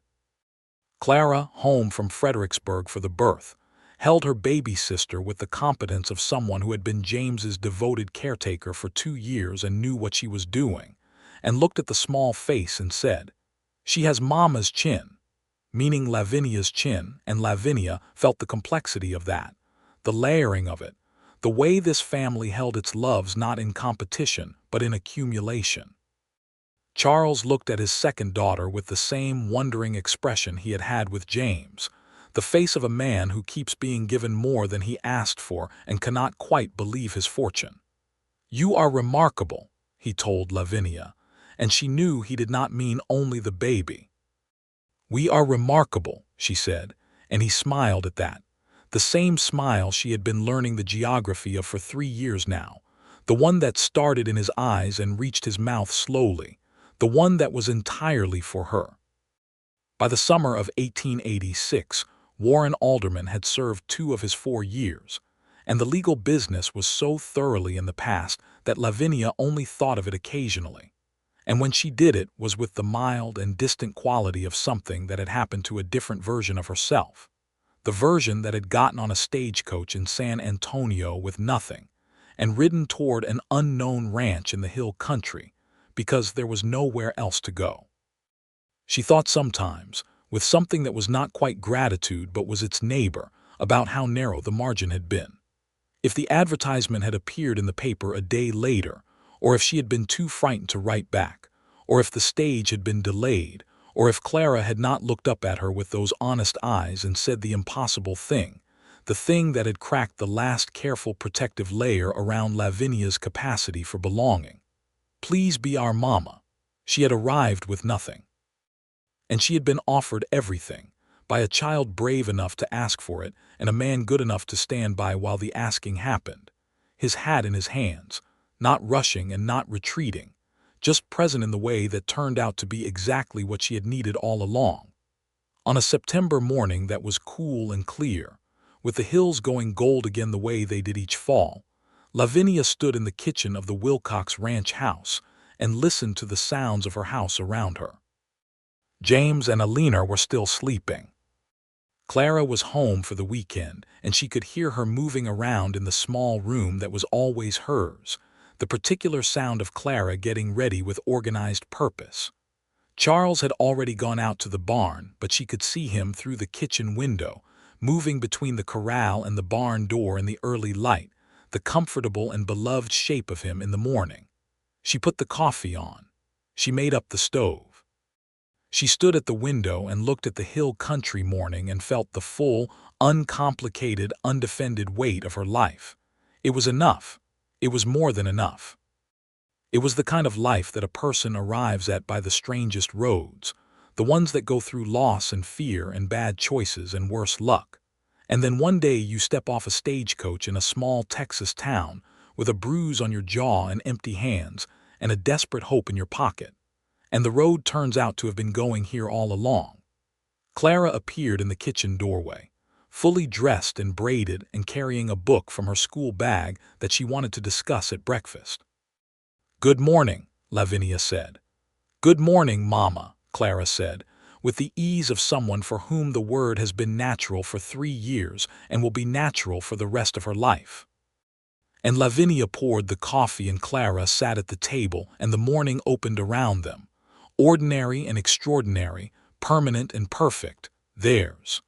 Clara, home from Fredericksburg for the birth, held her baby sister with the competence of someone who had been James's devoted caretaker for 2 years and knew what she was doing, and looked at the small face and said, "She has Mama's chin," meaning Lavinia's chin, and Lavinia felt the complexity of that, the layering of it, the way this family held its loves not in competition but in accumulation. Charles looked at his second daughter with the same wondering expression he had had with James, the face of a man who keeps being given more than he asked for and cannot quite believe his fortune. "You are remarkable," he told Lavinia, and she knew he did not mean only the baby. "We are remarkable," she said, and he smiled at that, the same smile she had been learning the geography of for 3 years now, the one that started in his eyes and reached his mouth slowly, the one that was entirely for her. By the summer of 1886, Warren Alderman had served 2 of his 4 years, and the legal business was so thoroughly in the past that Lavinia only thought of it occasionally, and when she did it was with the mild and distant quality of something that had happened to a different version of herself, the version that had gotten on a stagecoach in San Antonio with nothing, and ridden toward an unknown ranch in the hill country, because there was nowhere else to go. She thought sometimes, with something that was not quite gratitude but was its neighbor, about how narrow the margin had been. If the advertisement had appeared in the paper a day later, or if she had been too frightened to write back, or if the stage had been delayed, or if Clara had not looked up at her with those honest eyes and said the impossible thing, the thing that had cracked the last careful protective layer around Lavinia's capacity for belonging. "Please be our mama." She had arrived with nothing. And she had been offered everything, by a child brave enough to ask for it and a man good enough to stand by while the asking happened, his hat in his hands, not rushing and not retreating, just present in the way that turned out to be exactly what she had needed all along. On a September morning that was cool and clear, with the hills going gold again the way they did each fall, Lavinia stood in the kitchen of the Wilcox ranch house and listened to the sounds of her house around her. James and Alina were still sleeping. Clara was home for the weekend, and she could hear her moving around in the small room that was always hers, the particular sound of Clara getting ready with organized purpose. Charles had already gone out to the barn, but she could see him through the kitchen window, moving between the corral and the barn door in the early light, the comfortable and beloved shape of him in the morning. She put the coffee on. She made up the stove. She stood at the window and looked at the hill country morning and felt the full, uncomplicated, undefended weight of her life. It was enough. It was more than enough. It was the kind of life that a person arrives at by the strangest roads, the ones that go through loss and fear and bad choices and worse luck. And then one day you step off a stagecoach in a small Texas town with a bruise on your jaw and empty hands and a desperate hope in your pocket. And the road turns out to have been going here all along. Clara appeared in the kitchen doorway, fully dressed and braided and carrying a book from her school bag that she wanted to discuss at breakfast. "Good morning," Lavinia said. "Good morning, Mama," Clara said, with the ease of someone for whom the word has been natural for 3 years and will be natural for the rest of her life. And Lavinia poured the coffee and Clara sat at the table and the morning opened around them, ordinary and extraordinary, permanent and perfect, theirs.